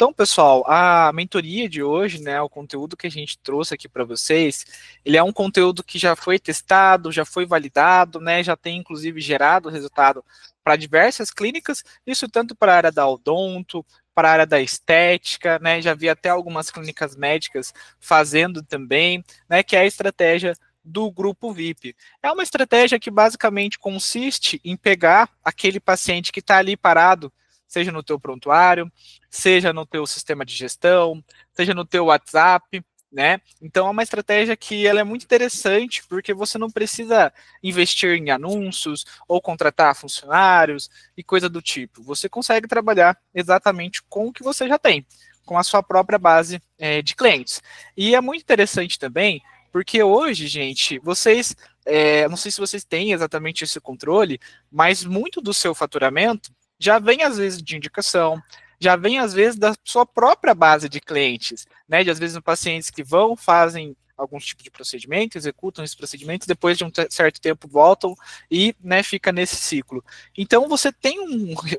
Então, pessoal, a mentoria de hoje, né, o conteúdo que a gente trouxe aqui para vocês, ele é um conteúdo que já foi testado, já foi validado, né, já tem inclusive gerado resultado para diversas clínicas, isso tanto para a área da odonto, para a área da estética, né, já vi até algumas clínicas médicas fazendo também, né, que é a estratégia do grupo VIP. É uma estratégia que basicamente consiste em pegar aquele paciente que está ali parado, seja no teu prontuário, seja no teu sistema de gestão, seja no teu WhatsApp, né? Então é uma estratégia que ela é muito interessante porque você não precisa investir em anúncios ou contratar funcionários e coisa do tipo. Você consegue trabalhar exatamente com o que você já tem, com a sua própria base de clientes. E é muito interessante também porque hoje, gente, vocês, não sei se vocês têm exatamente esse controle, mas muito do seu faturamento já vem às vezes de indicação, já vem às vezes da sua própria base de clientes, né? De às vezes pacientes que vão, fazem algum tipo de procedimento, executam esses procedimentos, depois de um certo tempo voltam e, né, fica nesse ciclo. Então você tem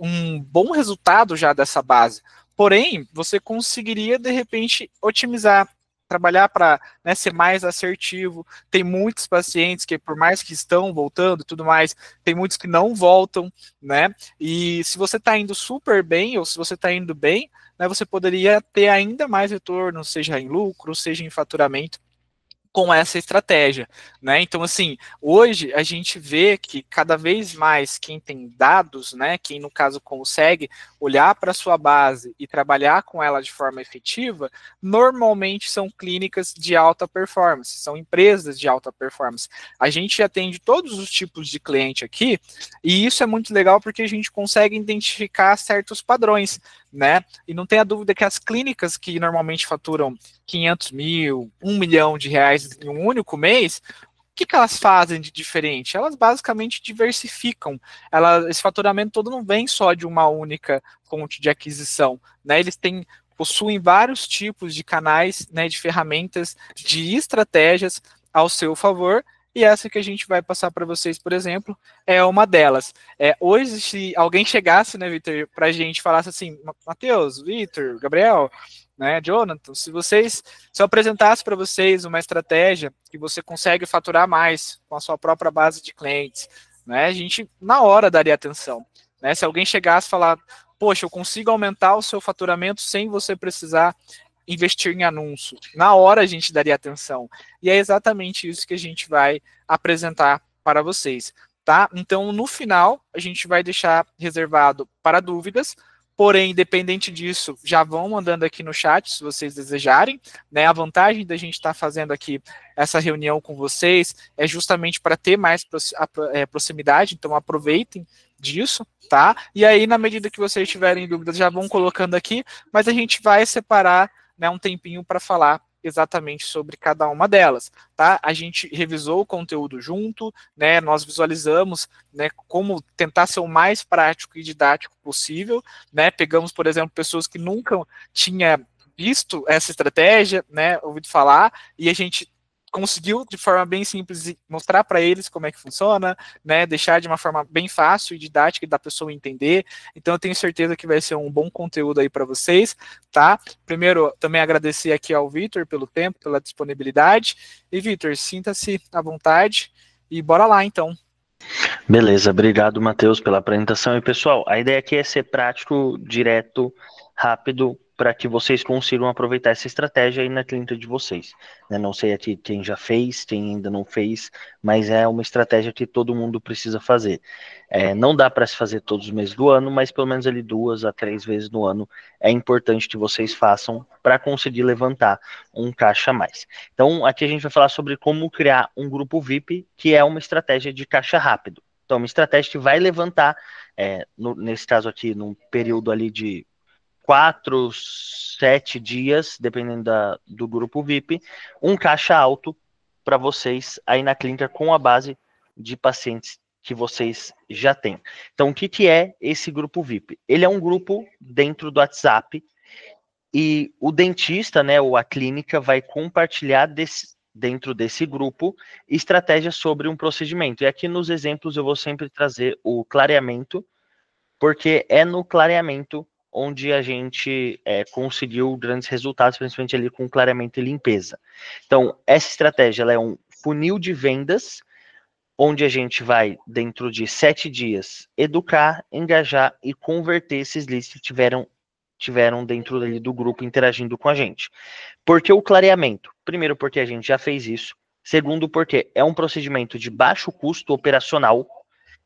um bom resultado já dessa base. Porém, você conseguiria de repente otimizar, trabalhar para, né, ser mais assertivo. Tem muitos pacientes que, por mais que estão voltando e tudo mais, tem muitos que não voltam, né? E se você está indo super bem, ou se você está indo bem, né, você poderia ter ainda mais retorno, seja em lucro, seja em faturamento, com essa estratégia, né? Então, assim, hoje a gente vê que cada vez mais quem tem dados, né, quem no caso consegue olhar para a sua base e trabalhar com ela de forma efetiva, normalmente são clínicas de alta performance, são empresas de alta performance. A gente atende todos os tipos de cliente aqui, e isso é muito legal porque a gente consegue identificar certos padrões, né? E não tenha dúvida que as clínicas que normalmente faturam 500 mil, 1 milhão de reais em um único mês, o que elas fazem de diferente? Elas basicamente diversificam. Esse faturamento todo não vem só de uma única fonte de aquisição, né? Eles possuem vários tipos de canais, né, de ferramentas, de estratégias ao seu favor. E essa que a gente vai passar para vocês, por exemplo, é uma delas. Hoje, se alguém chegasse, né, Vitor, para a gente falasse assim, Matheus, Vitor, Gabriel, né, Jonathan, se eu apresentasse para vocês uma estratégia que você consegue faturar mais com a sua própria base de clientes, né, a gente na hora daria atenção, né? Se alguém chegasse e falar, poxa, eu consigo aumentar o seu faturamento sem você precisar investir em anúncio, na hora a gente daria atenção. E é exatamente isso que a gente vai apresentar para vocês, tá? Então, no final, a gente vai deixar reservado para dúvidas. Porém, independente disso, já vão mandando aqui no chat, se vocês desejarem, né? A vantagem da gente estar fazendo aqui essa reunião com vocês é justamente para ter mais proximidade, então aproveitem disso, tá? E aí, na medida que vocês tiverem dúvidas, já vão colocando aqui, mas a gente vai separar, né, um tempinho para falar exatamente sobre cada uma delas, tá? A gente revisou o conteúdo junto, né? Nós visualizamos, né, como tentar ser o mais prático e didático possível, né? Pegamos, por exemplo, pessoas que nunca tinha visto essa estratégia, né, ouvido falar, e a gente conseguiu de forma bem simples mostrar para eles como é que funciona, né, deixar de uma forma bem fácil e didática da pessoa entender. Então eu tenho certeza que vai ser um bom conteúdo aí para vocês, tá? Primeiro, também agradecer aqui ao Vitor pelo tempo, pela disponibilidade. E Vitor, sinta-se à vontade e bora lá então. Beleza, obrigado, Matheus, pela apresentação. E pessoal, a ideia aqui é ser prático, direto, rápido, para que vocês consigam aproveitar essa estratégia aí na clínica de vocês. Não sei aqui quem já fez, quem ainda não fez, mas é uma estratégia que todo mundo precisa fazer. Não dá para se fazer todos os meses do ano, mas pelo menos ali 2 a 3 vezes no ano é importante que vocês façam para conseguir levantar um caixa a mais. Então, aqui a gente vai falar sobre como criar um grupo VIP, que é uma estratégia de caixa rápido. Então, uma estratégia que vai levantar, nesse caso aqui, num período ali de 4, 7 dias, dependendo do grupo VIP, um caixa alto para vocês aí na clínica com a base de pacientes que vocês já têm. Então, o que é esse grupo VIP? Ele é um grupo dentro do WhatsApp e o dentista, né, ou a clínica vai compartilhar dentro desse grupo estratégias sobre um procedimento. E aqui nos exemplos eu vou sempre trazer o clareamento, porque é no clareamento onde a gente conseguiu grandes resultados, principalmente ali com clareamento e limpeza. Então, essa estratégia ela é um funil de vendas, onde a gente vai, dentro de 7 dias, educar, engajar e converter esses leads que tiveram dentro ali do grupo interagindo com a gente. Por que o clareamento? Primeiro, porque a gente já fez isso. Segundo, porque é um procedimento de baixo custo operacional.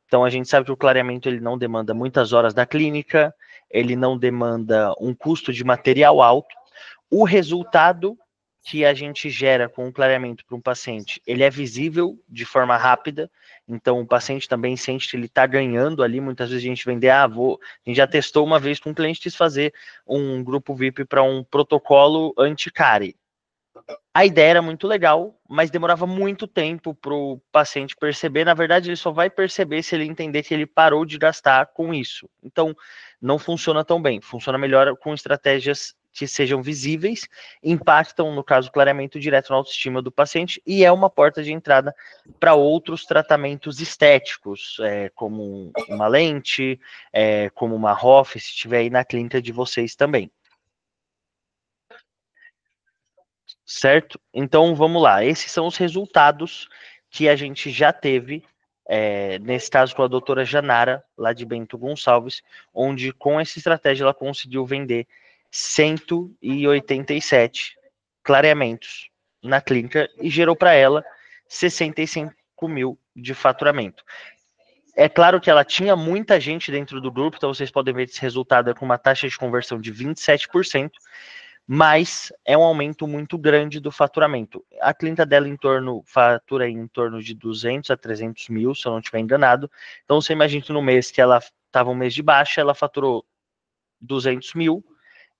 Então, a gente sabe que o clareamento ele não demanda muitas horas da clínica, ele não demanda um custo de material alto. O resultado que a gente gera com o clareamento para um paciente, ele é visível de forma rápida, então o paciente também sente que ele está ganhando ali. Muitas vezes a gente vende, a gente já testou uma vez com um cliente, quis fazer um grupo VIP para um protocolo anti-cárie. A ideia era muito legal, mas demorava muito tempo para o paciente perceber. Na verdade, ele só vai perceber se ele entender que ele parou de gastar com isso. Então, não funciona tão bem. Funciona melhor com estratégias que sejam visíveis, impactam, no caso, clareamento direto na autoestima do paciente, e é uma porta de entrada para outros tratamentos estéticos, como uma lente, como uma ROF, se estiver aí na clínica de vocês também. Certo? Então, vamos lá. Esses são os resultados que a gente já teve, nesse caso com a doutora Janara, lá de Bento Gonçalves, onde com essa estratégia ela conseguiu vender 187 clareamentos na clínica e gerou para ela 65 mil de faturamento. É claro que ela tinha muita gente dentro do grupo, então vocês podem ver esse resultado com uma taxa de conversão de 27%, mas é um aumento muito grande do faturamento. A clínica dela fatura em torno de 200 a 300 mil, se eu não estiver enganado. Então, você imagina que no mês que ela estava um mês de baixa, ela faturou 200 mil,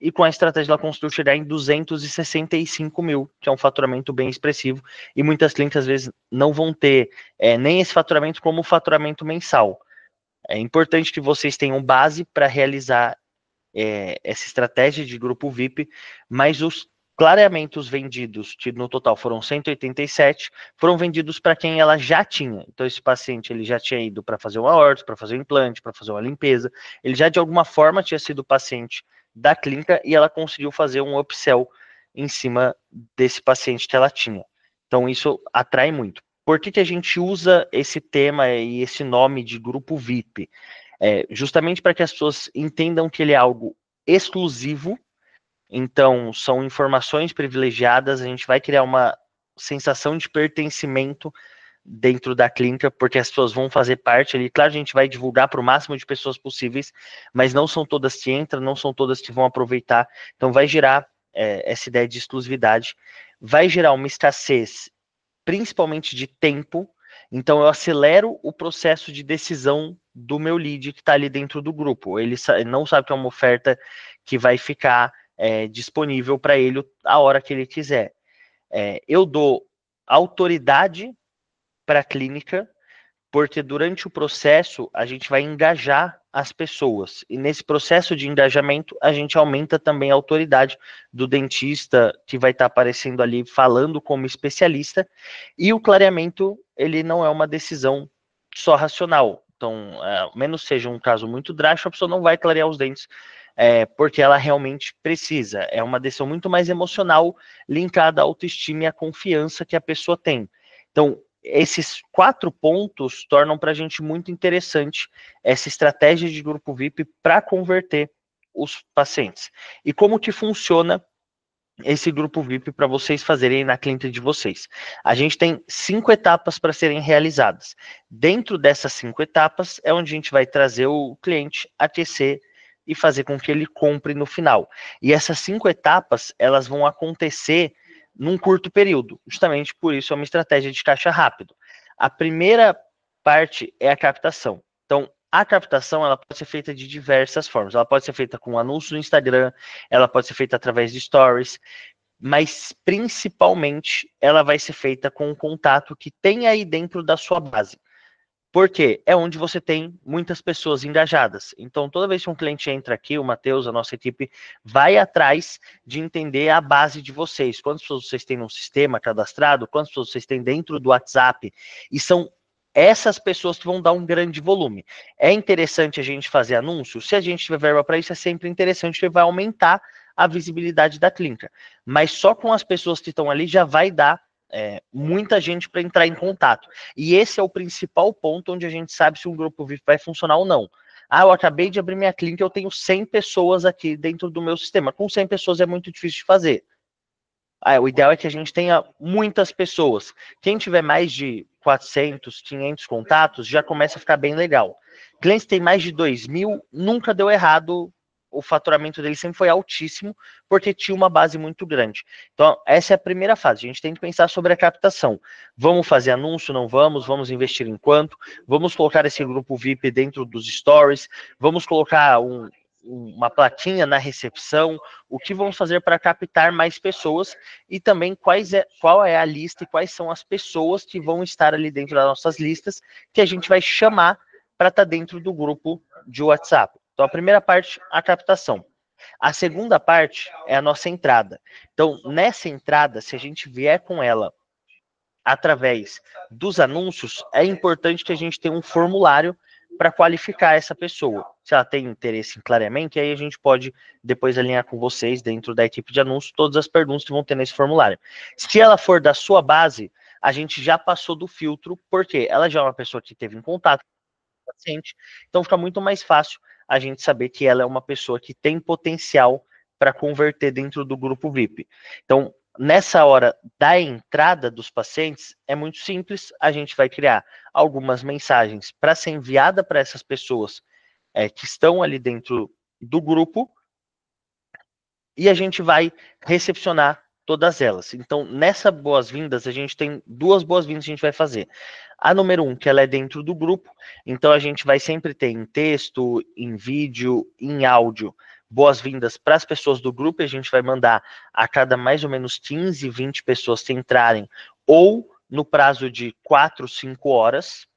e com a estratégia ela conseguiu chegar em 265 mil, que é um faturamento bem expressivo, e muitas clínicas às vezes não vão ter nem esse faturamento como faturamento mensal. É importante que vocês tenham base para realizar essa estratégia de grupo VIP, mas os clareamentos vendidos, que no total foram 187, foram vendidos para quem ela já tinha. Então, esse paciente ele já tinha ido para fazer uma orto, para fazer um implante, para fazer uma limpeza, ele já de alguma forma tinha sido paciente da clínica e ela conseguiu fazer um upsell em cima desse paciente que ela tinha. Então, isso atrai muito. Por que a gente usa esse tema e esse nome de grupo VIP? Justamente para que as pessoas entendam que ele é algo exclusivo. Então, são informações privilegiadas, a gente vai criar uma sensação de pertencimento dentro da clínica, porque as pessoas vão fazer parte ali. Claro, a gente vai divulgar para o máximo de pessoas possíveis, mas não são todas que entram, não são todas que vão aproveitar. Então, vai gerar essa ideia de exclusividade, vai gerar uma escassez, principalmente de tempo. Então, eu acelero o processo de decisão do meu lead que está ali dentro do grupo. Ele não sabe que é uma oferta que vai ficar disponível para ele a hora que ele quiser. Eu dou autoridade para a clínica, porque durante o processo a gente vai engajar as pessoas. E nesse processo de engajamento, a gente aumenta também a autoridade do dentista que vai estar aparecendo ali falando como especialista. E o clareamento, ele não é uma decisão só racional. Então, menos seja um caso muito drástico, a pessoa não vai clarear os dentes porque ela realmente precisa. É uma decisão muito mais emocional, linkada à autoestima e à confiança que a pessoa tem. Então, esses 4 pontos tornam para a gente muito interessante essa estratégia de grupo VIP para converter os pacientes. E como que funciona esse grupo VIP para vocês fazerem na clínica de vocês? A gente tem 5 etapas para serem realizadas. Dentro dessas 5 etapas é onde a gente vai trazer o cliente, aquecer e fazer com que ele compre no final. E essas 5 etapas, elas vão acontecer num curto período. Justamente por isso é uma estratégia de caixa rápido. A primeira parte é a captação. Então, a captação ela pode ser feita de diversas formas. Ela pode ser feita com anúncio no Instagram, ela pode ser feita através de stories, mas principalmente ela vai ser feita com um contato que tem aí dentro da sua base. Porque é onde você tem muitas pessoas engajadas. Então, toda vez que um cliente entra aqui, o Matheus, a nossa equipe, vai atrás de entender a base de vocês. Quantas pessoas vocês têm no sistema cadastrado, quantas pessoas vocês têm dentro do WhatsApp. E são essas pessoas que vão dar um grande volume. É interessante a gente fazer anúncio? Se a gente tiver verba para isso, é sempre interessante, porque vai aumentar a visibilidade da clínica. Mas só com as pessoas que estão ali já vai dar muita gente para entrar em contato. E esse é o principal ponto onde a gente sabe se um grupo VIP vai funcionar ou não. Ah, eu acabei de abrir minha clínica, eu tenho 100 pessoas aqui dentro do meu sistema. Com 100 pessoas é muito difícil de fazer. O ideal é que a gente tenha muitas pessoas. Quem tiver mais de 400, 500 contatos, já começa a ficar bem legal. Clientes que têm mais de 2.000, nunca deu errado, o faturamento dele sempre foi altíssimo, porque tinha uma base muito grande. Então, essa é a primeira fase. A gente tem que pensar sobre a captação. Vamos fazer anúncio? Não vamos? Vamos investir em quanto? Vamos colocar esse grupo VIP dentro dos stories? Vamos colocar uma plaquinha na recepção? O que vamos fazer para captar mais pessoas? E também qual é a lista e quais são as pessoas que vão estar ali dentro das nossas listas que a gente vai chamar para estar dentro do grupo de WhatsApp. Então, a primeira parte, a captação. A segunda parte é a nossa entrada. Então, nessa entrada, se a gente vier com ela através dos anúncios, é importante que a gente tenha um formulário para qualificar essa pessoa. Se ela tem interesse em clareamento, aí a gente pode depois alinhar com vocês, dentro da equipe de anúncios, todas as perguntas que vão ter nesse formulário. Se ela for da sua base, a gente já passou do filtro, porque ela já é uma pessoa que teve em contato com o paciente, então fica muito mais fácil a gente saber que ela é uma pessoa que tem potencial para converter dentro do grupo VIP. Então, nessa hora da entrada dos pacientes, é muito simples, a gente vai criar algumas mensagens para ser enviada para essas pessoas que estão ali dentro do grupo, e a gente vai recepcionar todas elas. Então, nessa boas-vindas, a gente tem 2 boas-vindas que a gente vai fazer. A número 1, que ela é dentro do grupo, então a gente vai sempre ter em texto, em vídeo, em áudio, boas-vindas para as pessoas do grupo, e a gente vai mandar a cada mais ou menos 15, 20 pessoas que entrarem, ou no prazo de 4, 5 horas,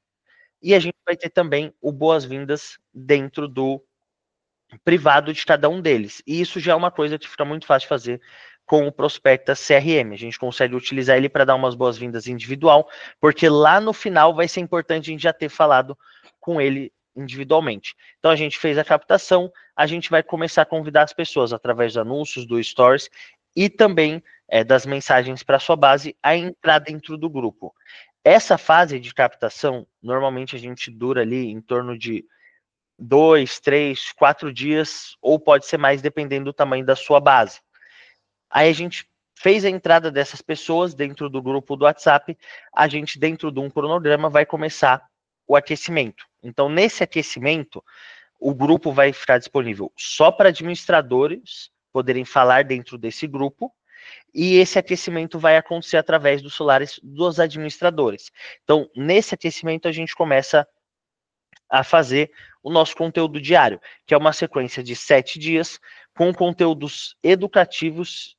e a gente vai ter também o boas-vindas dentro do privado de cada um deles. E isso já é uma coisa que fica muito fácil de fazer com o Prospecta CRM. A gente consegue utilizar ele para dar umas boas-vindas individual, porque lá no final vai ser importante a gente já ter falado com ele individualmente. Então a gente fez a captação, a gente vai começar a convidar as pessoas através dos anúncios, do Stories e também das mensagens para sua base a entrar dentro do grupo. Essa fase de captação, normalmente a gente dura ali em torno de 2, 3, 4 dias, ou pode ser mais, dependendo do tamanho da sua base. Aí a gente fez a entrada dessas pessoas dentro do grupo do WhatsApp, a gente, dentro de um cronograma, vai começar o aquecimento. Então, nesse aquecimento, o grupo vai ficar disponível só para administradores poderem falar dentro desse grupo, e esse aquecimento vai acontecer através dos celulares dos administradores. Então, nesse aquecimento, a gente começa a fazer o nosso conteúdo diário, que é uma sequência de 7 dias com conteúdos educativos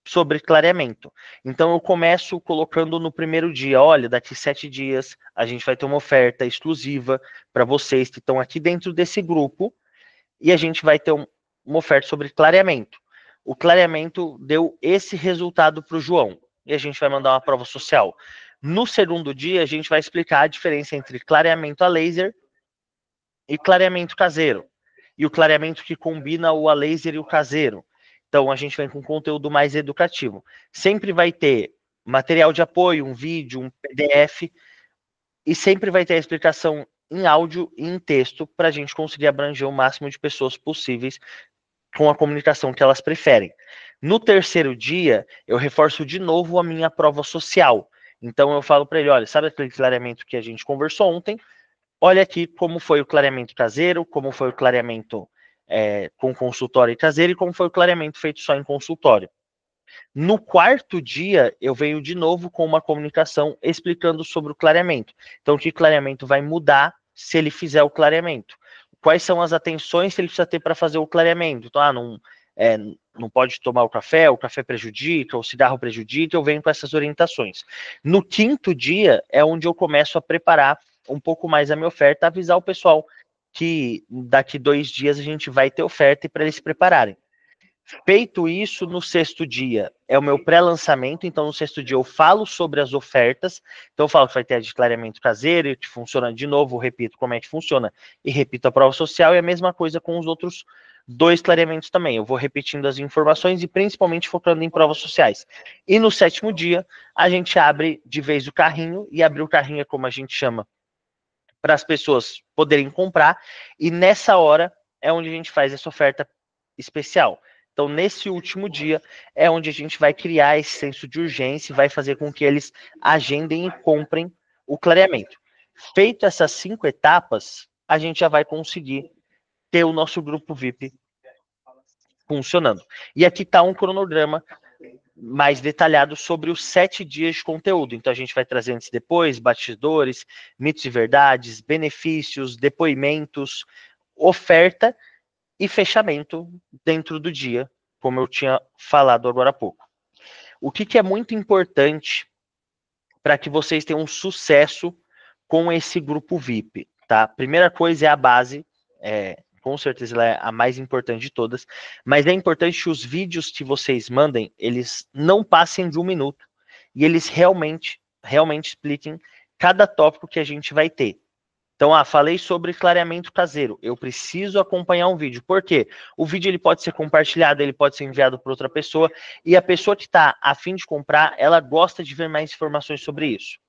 sobre clareamento. Então eu começo colocando no primeiro dia, olha, daqui 7 dias a gente vai ter uma oferta exclusiva para vocês que estão aqui dentro desse grupo, e a gente vai ter uma oferta sobre clareamento. O clareamento deu esse resultado para o João, e a gente vai mandar uma prova social. No segundo dia, a gente vai explicar a diferença entre clareamento a laser e clareamento caseiro. E o clareamento que combina o a laser e o caseiro. Então, a gente vem com conteúdo mais educativo. Sempre vai ter material de apoio, um vídeo, um PDF, e sempre vai ter a explicação em áudio e em texto para a gente conseguir abranger o máximo de pessoas possíveis com a comunicação que elas preferem. No terceiro dia, eu reforço de novo a minha prova social. Então, eu falo para ele, olha, sabe aquele clareamento que a gente conversou ontem? Olha aqui como foi o clareamento caseiro, como foi o clareamento com consultório caseiro e como foi o clareamento feito só em consultório. No quarto dia, eu venho de novo com uma comunicação explicando sobre o clareamento. Então, que clareamento vai mudar se ele fizer o clareamento? Quais são as atenções que ele precisa ter para fazer o clareamento? Então, não pode tomar o café prejudica, o cigarro prejudica, eu venho com essas orientações. No quinto dia, é onde eu começo a preparar um pouco mais a minha oferta, avisar o pessoal que daqui 2 dias a gente vai ter oferta e para eles se prepararem. Feito isso, no sexto dia é o meu pré-lançamento, então no sexto dia eu falo sobre as ofertas, então eu falo que vai ter a de clareamento caseiro, que funciona de novo, repito como é que funciona, e repito a prova social, e a mesma coisa com os outros 2 clareamentos também, eu vou repetindo as informações e principalmente focando em provas sociais. E no sétimo dia, a gente abre de vez o carrinho, e abrir o carrinho é como a gente chama, para as pessoas poderem comprar, e nessa hora é onde a gente faz essa oferta especial. Então, nesse último dia, é onde a gente vai criar esse senso de urgência e vai fazer com que eles agendem e comprem o clareamento. Feito essas 5 etapas, a gente já vai conseguir ter o nosso grupo VIP funcionando. E aqui está um cronograma mais detalhado sobre os 7 dias de conteúdo. Então, a gente vai trazer antes e depois, bastidores, mitos e verdades, benefícios, depoimentos, oferta e fechamento dentro do dia, como eu tinha falado agora há pouco. O que é muito importante para que vocês tenham um sucesso com esse grupo VIP, tá? Primeira coisa é a base, com certeza ela é a mais importante de todas, mas é importante que os vídeos que vocês mandem, eles não passem de 1 minuto e eles realmente expliquem cada tópico que a gente vai ter. Então, falei sobre clareamento caseiro. Eu preciso acompanhar um vídeo. Por quê? O vídeo ele pode ser compartilhado, ele pode ser enviado para outra pessoa, e a pessoa que está a fim de comprar, ela gosta de ver mais informações sobre isso.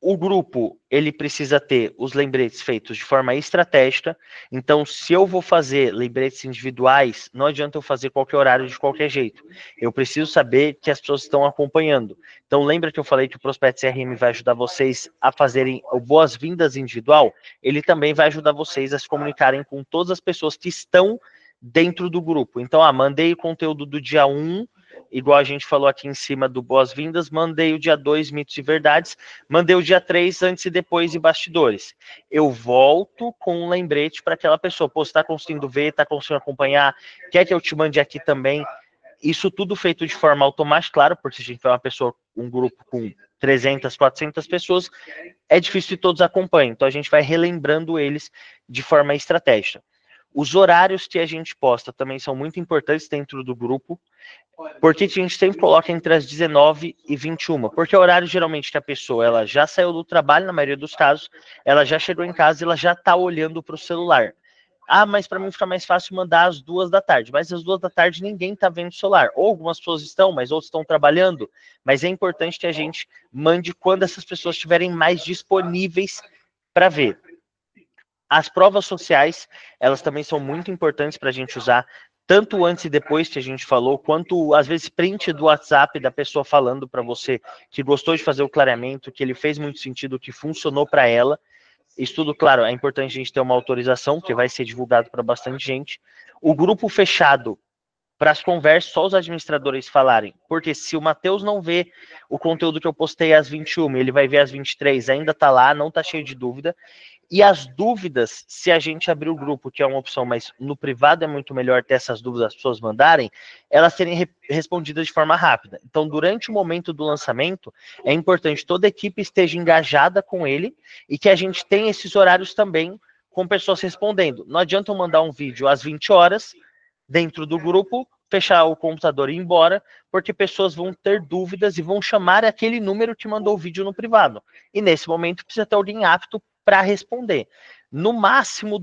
O grupo, ele precisa ter os lembretes feitos de forma estratégica. Então, se eu vou fazer lembretes individuais, não adianta eu fazer qualquer horário de qualquer jeito. Eu preciso saber que as pessoas estão acompanhando. Então, lembra que eu falei que o Prospect CRM vai ajudar vocês a fazerem o boas-vindas individual? Ele também vai ajudar vocês a se comunicarem com todas as pessoas que estão dentro do grupo. Então, mandei o conteúdo do dia 1, igual a gente falou aqui em cima do boas-vindas, mandei o dia 2, mitos e verdades, mandei o dia 3, antes e depois e bastidores. Eu volto com um lembrete para aquela pessoa, pô, você está conseguindo ver, está conseguindo acompanhar, quer que eu te mande aqui também? Isso tudo feito de forma automática, claro, porque se a gente for uma pessoa, um grupo com 300, 400 pessoas, é difícil que todos acompanhem, então a gente vai relembrando eles de forma estratégica. Os horários que a gente posta também são muito importantes dentro do grupo, porque a gente sempre coloca entre as 19 e 21, porque é o horário geralmente que a pessoa ela já saiu do trabalho, na maioria dos casos, ela já chegou em casa e ela já está olhando para o celular. Mas para mim fica mais fácil mandar às 2 da tarde, mas às 2 da tarde ninguém está vendo o celular, ou algumas pessoas estão, mas outros estão trabalhando, mas é importante que a gente mande quando essas pessoas estiverem mais disponíveis para ver. As provas sociais, elas também são muito importantes para a gente usar, tanto antes e depois que a gente falou, quanto, às vezes, print do WhatsApp da pessoa falando para você que gostou de fazer o clareamento, que ele fez muito sentido, que funcionou para ela. Isso tudo, claro, é importante a gente ter uma autorização, que vai ser divulgado para bastante gente. O grupo fechado, para as conversas, só os administradores falarem, porque se o Matheus não vê o conteúdo que eu postei às 21, ele vai ver às 23, ainda está lá, não está cheio de dúvida. E as dúvidas, se a gente abrir o grupo, que é uma opção, mas no privado é muito melhor ter essas dúvidas, as pessoas mandarem, elas serem respondidas de forma rápida. Então, durante o momento do lançamento, é importante que toda a equipe esteja engajada com ele e que a gente tenha esses horários também com pessoas respondendo. Não adianta eu mandar um vídeo às 20 horas dentro do grupo, fechar o computador e ir embora, porque pessoas vão ter dúvidas e vão chamar aquele número que mandou o vídeo no privado. E nesse momento precisa ter alguém apto para responder. No máximo,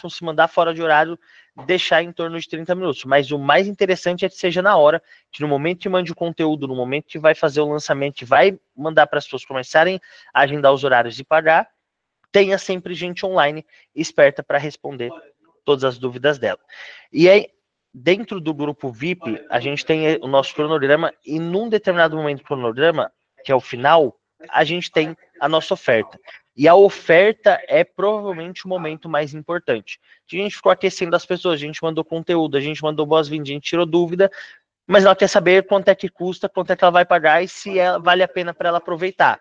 se mandar fora de horário, deixar em torno de 30 minutos. Mas o mais interessante é que seja na hora, que no momento que mande o conteúdo, no momento que vai fazer o lançamento, que vai mandar para as pessoas começarem a agendar os horários e pagar, tenha sempre gente online esperta para responder todas as dúvidas dela. E aí, dentro do grupo VIP, a gente tem o nosso cronograma, e num determinado momento do cronograma, que é o final, a gente tem a nossa oferta. E a oferta é provavelmente o momento mais importante. A gente ficou aquecendo as pessoas, a gente mandou conteúdo, a gente mandou boas-vindas, a gente tirou dúvida, mas ela quer saber quanto é que custa, quanto é que ela vai pagar e se vale a pena para ela aproveitar.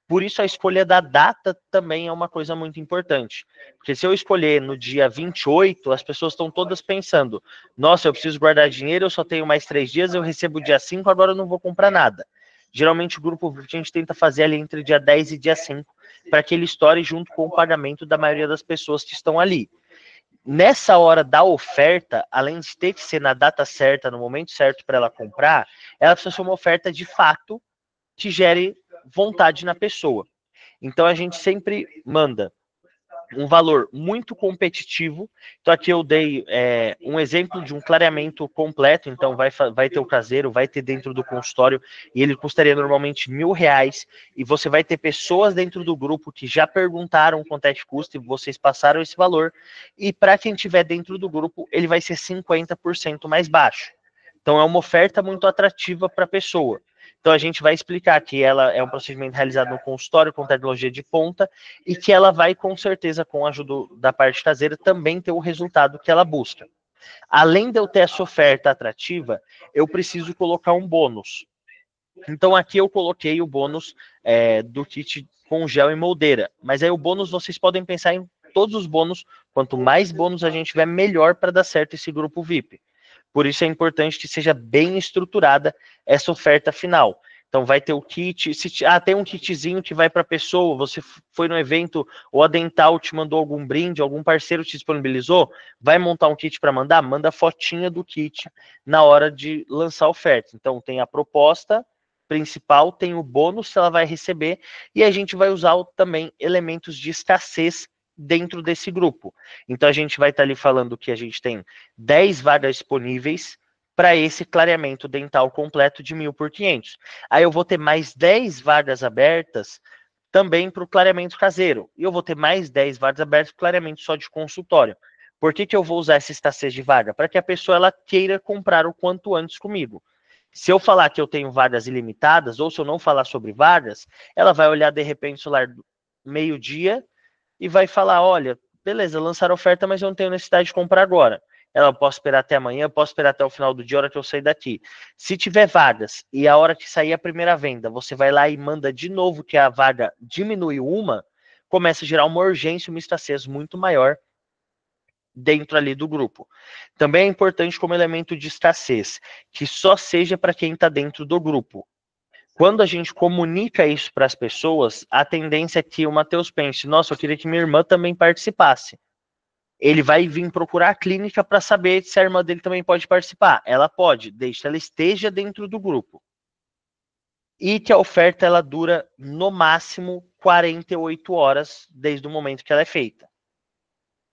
Por isso, a escolha da data também é uma coisa muito importante. Porque se eu escolher no dia 28, as pessoas estão todas pensando, nossa, eu preciso guardar dinheiro, eu só tenho mais 3 dias, eu recebo dia 5, agora eu não vou comprar nada. Geralmente, o grupo a gente tenta fazer ali entre dia 10 e dia 5, para que ele estoure junto com o pagamento da maioria das pessoas que estão ali. nessa hora da oferta, além de ter que ser na data certa, no momento certo para ela comprar, ela precisa ser uma oferta de fato que gere vontade na pessoa. Então a gente sempre manda um valor muito competitivo. Então aqui eu dei um exemplo de um clareamento completo, então vai ter o caseiro, vai ter dentro do consultório, e ele custaria normalmente R$1.000, e você vai ter pessoas dentro do grupo que já perguntaram quanto é que custa, e vocês passaram esse valor, e para quem tiver dentro do grupo, ele vai ser 50% mais baixo. Então é uma oferta muito atrativa para a pessoa. Então a gente vai explicar que ela é um procedimento realizado no consultório com tecnologia de ponta e que ela vai, com certeza, com a ajuda da parte caseira, também ter o resultado que ela busca. Além de eu ter essa oferta atrativa, eu preciso colocar um bônus. Então aqui eu coloquei o bônus do kit com gel e moldeira. Mas aí o bônus, vocês podem pensar em todos os bônus. Quanto mais bônus a gente tiver, melhor para dar certo esse grupo VIP. Por isso é importante que seja bem estruturada essa oferta final. Então vai ter o kit, tem um kitzinho que vai para a pessoa, você foi no evento, ou a Dental te mandou algum brinde, algum parceiro te disponibilizou, vai montar um kit para mandar, manda a fotinha do kit na hora de lançar a oferta. Então tem a proposta principal, tem o bônus que ela vai receber, e a gente vai usar também elementos de escassez dentro desse grupo. Então a gente vai estar ali falando que a gente tem 10 vagas disponíveis para esse clareamento dental completo de 1.000 por 500. Aí eu vou ter mais 10 vagas abertas também para o clareamento caseiro. E eu vou ter mais 10 vagas abertas para o clareamento só de consultório. Por que eu vou usar essa escassez de vaga? Para que a pessoa ela queira comprar o quanto antes comigo. Se eu falar que eu tenho vagas ilimitadas, ou se eu não falar sobre vagas, ela vai olhar de repente o celular meio-dia e vai falar, olha, beleza, lançaram oferta, mas eu não tenho necessidade de comprar agora. Ela posso esperar até amanhã, posso esperar até o final do dia, a hora que eu sair daqui. Se tiver vagas e a hora que sair a primeira venda, você vai lá e manda de novo que a vaga diminuiu uma, começa a gerar uma urgência, uma escassez muito maior dentro ali do grupo. Também é importante como elemento de escassez, que só seja para quem está dentro do grupo. Quando a gente comunica isso para as pessoas, a tendência é que o Matheus pense, nossa, eu queria que minha irmã também participasse. Ele vai vir procurar a clínica para saber se a irmã dele também pode participar. Ela pode, desde que ela esteja dentro do grupo. E que a oferta ela dura no máximo 48 horas desde o momento que ela é feita.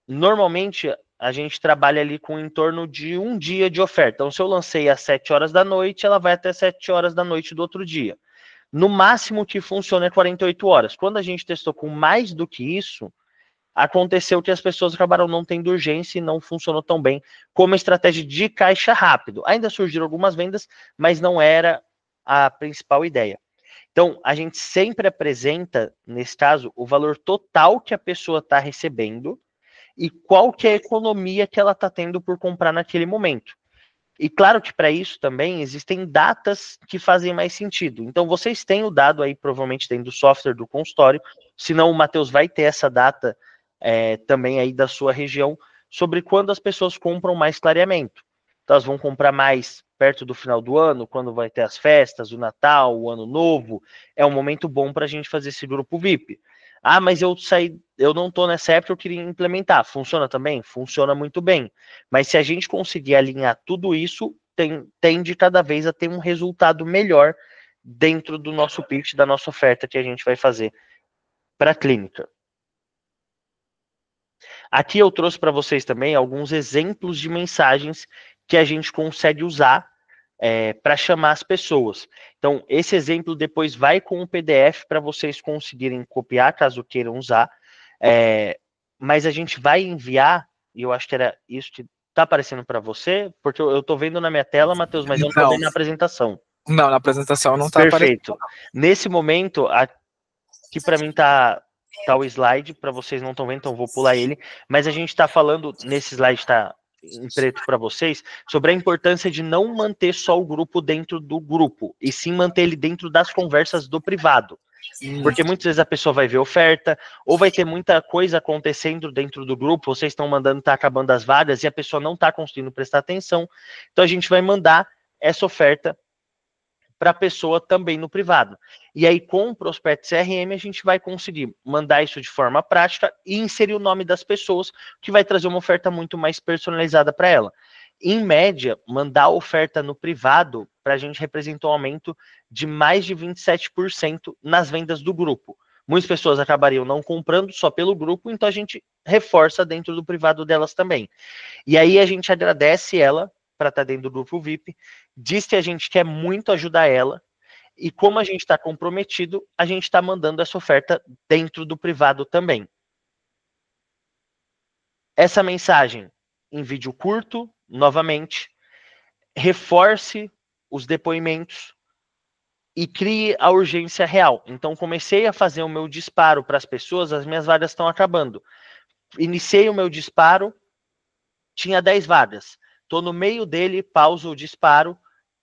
Normalmente, a gente trabalha ali com em torno de um dia de oferta. Então, se eu lancei às 7 horas da noite, ela vai até 7 horas da noite do outro dia. No máximo que funciona é 48 horas. Quando a gente testou com mais do que isso, aconteceu que as pessoas acabaram não tendo urgência e não funcionou tão bem como estratégia de caixa rápido. Ainda surgiram algumas vendas, mas não era a principal ideia. Então, a gente sempre apresenta, nesse caso, o valor total que a pessoa está recebendo e qual que é a economia que ela está tendo por comprar naquele momento. E claro que para isso também existem datas que fazem mais sentido. Então vocês têm o dado aí, provavelmente dentro do software do consultório, senão o Matheus vai ter essa data também aí da sua região, sobre quando as pessoas compram mais clareamento. Então elas vão comprar mais perto do final do ano, quando vai ter as festas, o Natal, o Ano Novo. É um momento bom para a gente fazer esse grupo VIP. Ah, mas eu não estou nessa época, eu queria implementar. Funciona também? Funciona muito bem. Mas se a gente conseguir alinhar tudo isso, tende cada vez a ter um resultado melhor dentro do nosso pitch, da nossa oferta que a gente vai fazer para a clínica. Aqui eu trouxe para vocês também alguns exemplos de mensagens que a gente consegue usar para chamar as pessoas. Então, esse exemplo depois vai com o PDF para vocês conseguirem copiar, caso queiram usar. Mas a gente vai enviar, e eu acho que era isso que está aparecendo para você, porque eu estou vendo na minha tela, Matheus, mas eu não estou vendo na apresentação. Não, na apresentação não está aparecendo. Perfeito. Nesse momento, aqui para mim está o slide, para vocês não estão vendo, então eu vou pular ele, mas a gente está falando, nesse slide está em preto para vocês, sobre a importância de não manter só o grupo dentro do grupo, e sim manter ele dentro das conversas do privado. Porque muitas vezes a pessoa vai ver oferta, ou vai ter muita coisa acontecendo dentro do grupo, vocês estão mandando, tá acabando as vagas, e a pessoa não está conseguindo prestar atenção. Então a gente vai mandar essa oferta para a pessoa também no privado. E aí, com o Prospect CRM, a gente vai conseguir mandar isso de forma prática e inserir o nome das pessoas, que vai trazer uma oferta muito mais personalizada para ela. Em média, mandar a oferta no privado, para a gente representou um aumento de mais de 27% nas vendas do grupo. Muitas pessoas acabariam não comprando só pelo grupo, então a gente reforça dentro do privado delas também. E aí a gente agradece ela para estar dentro do grupo VIP, diz que a gente quer muito ajudar ela, e como a gente está comprometido, a gente está mandando essa oferta dentro do privado também. Essa mensagem em vídeo curto, novamente, reforce os depoimentos e crie a urgência real. Então, comecei a fazer o meu disparo para as pessoas, as minhas vagas estão acabando. Iniciei o meu disparo, tinha 10 vagas. Estou no meio dele, pauso o disparo,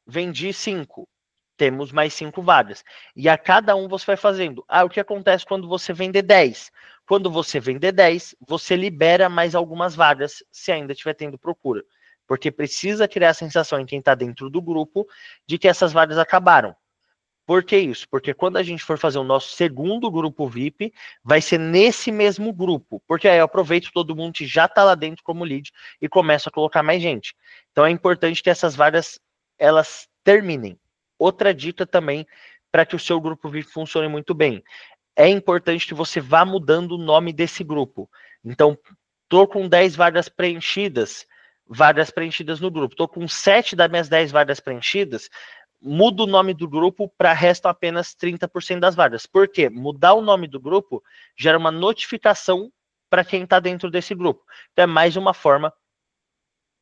vendi 5. Temos mais 5 vagas. E a cada um você vai fazendo. O que acontece quando você vender 10? Quando você vender 10, você libera mais algumas vagas, se ainda estiver tendo procura. Porque precisa criar a sensação em quem está dentro do grupo de que essas vagas acabaram. Por que isso? Porque quando a gente for fazer o nosso segundo grupo VIP, vai ser nesse mesmo grupo. Porque aí eu aproveito todo mundo que já está lá dentro como lead e começo a colocar mais gente. Então é importante que essas vagas, elas terminem. Outra dica também, para que o seu grupo VIP funcione muito bem. É importante que você vá mudando o nome desse grupo. Então, estou com 10 vagas preenchidas no grupo. Estou com 7 das minhas 10 vagas preenchidas, muda o nome do grupo para restam apenas 30% das vagas. Por quê? Mudar o nome do grupo gera uma notificação para quem está dentro desse grupo. Então é mais uma forma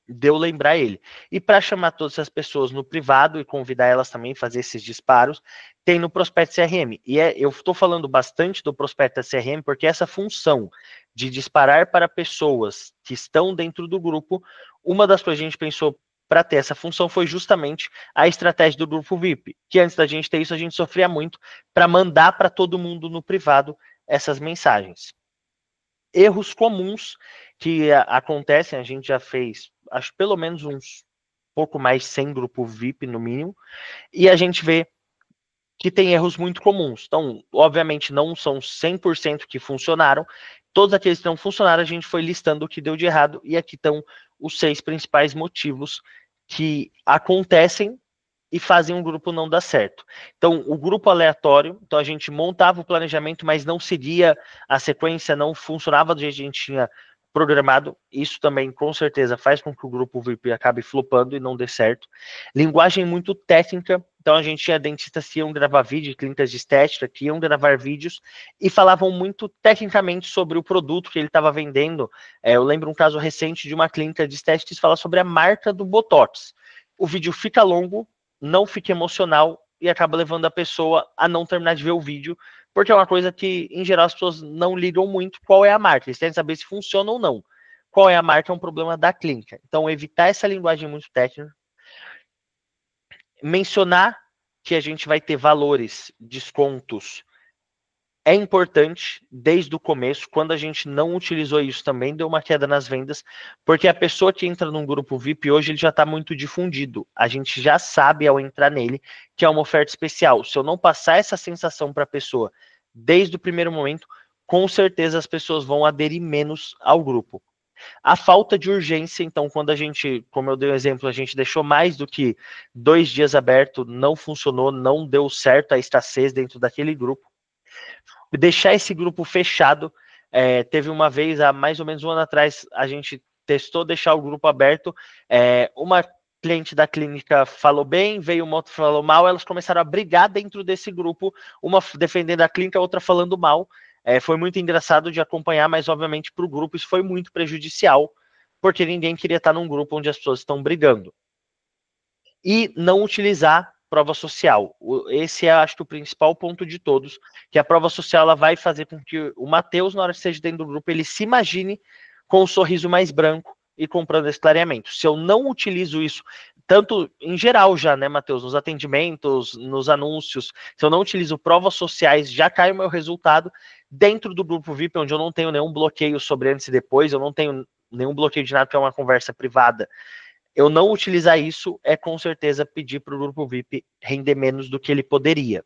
de eu lembrar ele. E para chamar todas essas pessoas no privado e convidar elas também a fazer esses disparos, tem no Prospect CRM. E eu estou falando bastante do Prospect CRM porque essa função de disparar para pessoas que estão dentro do grupo, uma das coisas que a gente pensou para ter essa função foi justamente a estratégia do grupo VIP, que antes da gente ter isso, a gente sofria muito para mandar para todo mundo no privado essas mensagens. Erros comuns que acontecem, a gente já fez, acho pelo menos uns pouco mais 100 grupo VIP no mínimo, e a gente vê que tem erros muito comuns. Então, obviamente, não são 100% que funcionaram, todos aqueles que não funcionaram, a gente foi listando o que deu de errado, e aqui estão os 6 principais motivos que acontecem e fazem um grupo não dar certo. Então, o grupo aleatório, então a gente montava o planejamento, mas não seguia a sequência, não funcionava do jeito que a gente tinha programado. Isso também, com certeza, faz com que o grupo VIP acabe flopando e não dê certo. Linguagem muito técnica, então a gente tinha dentistas que iam gravar vídeo, clínicas de estética, que iam gravar vídeos e falavam muito tecnicamente sobre o produto que ele estava vendendo. Eu lembro um caso recente de uma clínica de estética que fala sobre a marca do Botox. O vídeo fica longo, não fica emocional e acaba levando a pessoa a não terminar de ver o vídeo, porque é uma coisa que, em geral, as pessoas não ligam muito qual é a marca, eles querem saber se funciona ou não. Qual é a marca é um problema da clínica. Então, evitar essa linguagem muito técnica. Mencionar que a gente vai ter valores, descontos, é importante desde o começo. Quando a gente não utilizou isso também, deu uma queda nas vendas, porque a pessoa que entra num grupo VIP hoje, ele já está muito difundido. A gente já sabe ao entrar nele que é uma oferta especial. Se eu não passar essa sensação para a pessoa desde o primeiro momento, com certeza as pessoas vão aderir menos ao grupo. A falta de urgência, então, quando a gente, como eu dei o exemplo, a gente deixou mais do que 2 dias aberto, não funcionou, não deu certo a escassez dentro daquele grupo. Deixar esse grupo fechado, teve uma vez, há mais ou menos um ano atrás, a gente testou deixar o grupo aberto, uma cliente da clínica falou bem, veio uma outra falou mal, elas começaram a brigar dentro desse grupo, uma defendendo a clínica, a outra falando mal. Foi muito engraçado de acompanhar, mas obviamente para o grupo isso foi muito prejudicial, porque ninguém queria estar num grupo onde as pessoas estão brigando. E não utilizar prova social. Esse é, acho que, o principal ponto de todos, que a prova social ela vai fazer com que o Matheus, na hora que esteja dentro do grupo, ele se imagine com um sorriso mais branco e comprando esse clareamento. Se eu não utilizo isso, tanto em geral já, né, Matheus, nos atendimentos, nos anúncios, se eu não utilizo provas sociais, já cai o meu resultado dentro do grupo VIP, onde eu não tenho nenhum bloqueio sobre antes e depois, eu não tenho nenhum bloqueio de nada, porque é uma conversa privada. eu não utilizar isso é com certeza pedir para o grupo VIP render menos do que ele poderia,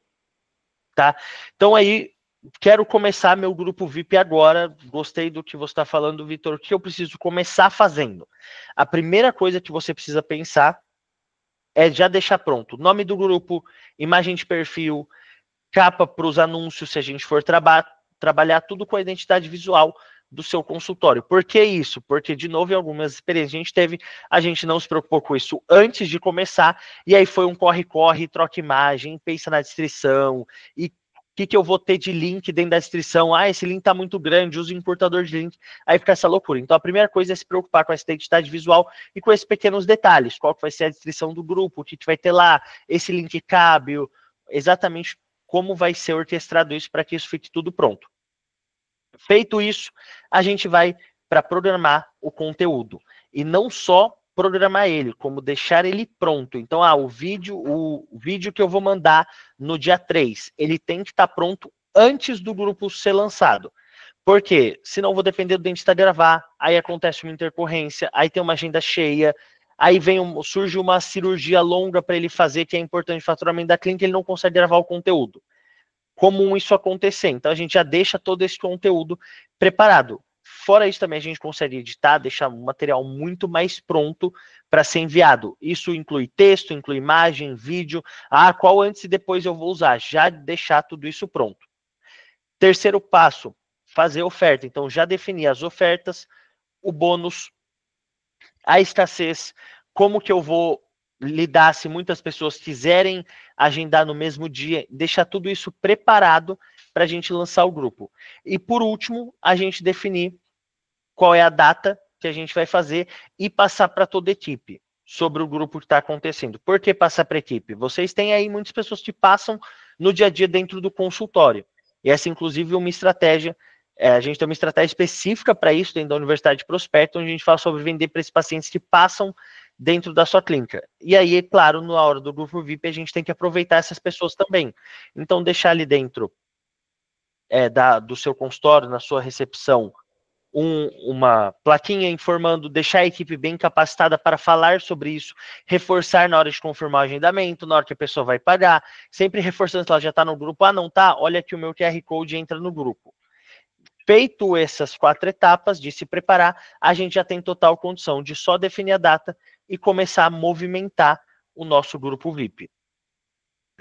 tá? Então aí, quero começar meu grupo VIP agora, gostei do que você está falando, Vitor, o que eu preciso começar fazendo? A primeira coisa que você precisa pensar é já deixar pronto nome do grupo, imagem de perfil, capa para os anúncios, se a gente for trabalhar tudo com a identidade visual do seu consultório. Por que isso? Porque, de novo, em algumas experiências a gente não se preocupou com isso antes de começar, e aí foi um corre-corre, troca imagem, pensa na descrição, e o que eu vou ter de link dentro da descrição? Ah, esse link está muito grande, usa o importador de link, aí fica essa loucura. Então, a primeira coisa é se preocupar com essa identidade visual e com esses pequenos detalhes. Qual que vai ser a descrição do grupo, o que vai ter lá, esse link cabe, exatamente como vai ser orquestrado isso para que isso fique tudo pronto. Feito isso, a gente vai para programar o conteúdo. E não só programar ele, como deixar ele pronto. Então, o vídeo que eu vou mandar no dia 3, ele tem que estar pronto antes do grupo ser lançado. Por quê? Senão eu vou depender do dentista gravar, aí acontece uma intercorrência, aí tem uma agenda cheia, aí surge uma cirurgia longa para ele fazer, que é importante o faturamento da clínica, ele não consegue gravar o conteúdo. Comum isso acontecer. Então a gente já deixa todo esse conteúdo preparado. Fora isso também a gente consegue editar, deixar um material muito mais pronto para ser enviado. Isso inclui texto, inclui imagem, vídeo. Qual antes e depois eu vou usar? Já deixar tudo isso pronto. Terceiro passo, fazer oferta. Então já definir as ofertas, o bônus, a escassez, como que eu vou lidar se muitas pessoas quiserem agendar no mesmo dia, deixar tudo isso preparado para a gente lançar o grupo. E por último, a gente definir qual é a data que a gente vai fazer e passar para toda a equipe sobre o grupo que está acontecendo. Por que passar para a equipe? Vocês têm aí muitas pessoas que passam no dia a dia dentro do consultório. E essa, inclusive, é uma estratégia. A gente tem uma estratégia específica para isso dentro da Universidade de Prospecto, onde a gente fala sobre vender para esses pacientes que passam dentro da sua clínica. E aí, é claro, na hora do grupo VIP, a gente tem que aproveitar essas pessoas também. Então, deixar ali dentro do seu consultório, na sua recepção, uma plaquinha informando, deixar a equipe bem capacitada para falar sobre isso, reforçar na hora de confirmar o agendamento, na hora que a pessoa vai pagar, sempre reforçando se ela já está no grupo. Não tá? Olha aqui o meu QR Code, entra no grupo. Feito essas 4 etapas de se preparar, a gente já tem total condição de só definir a data e começar a movimentar o nosso grupo VIP.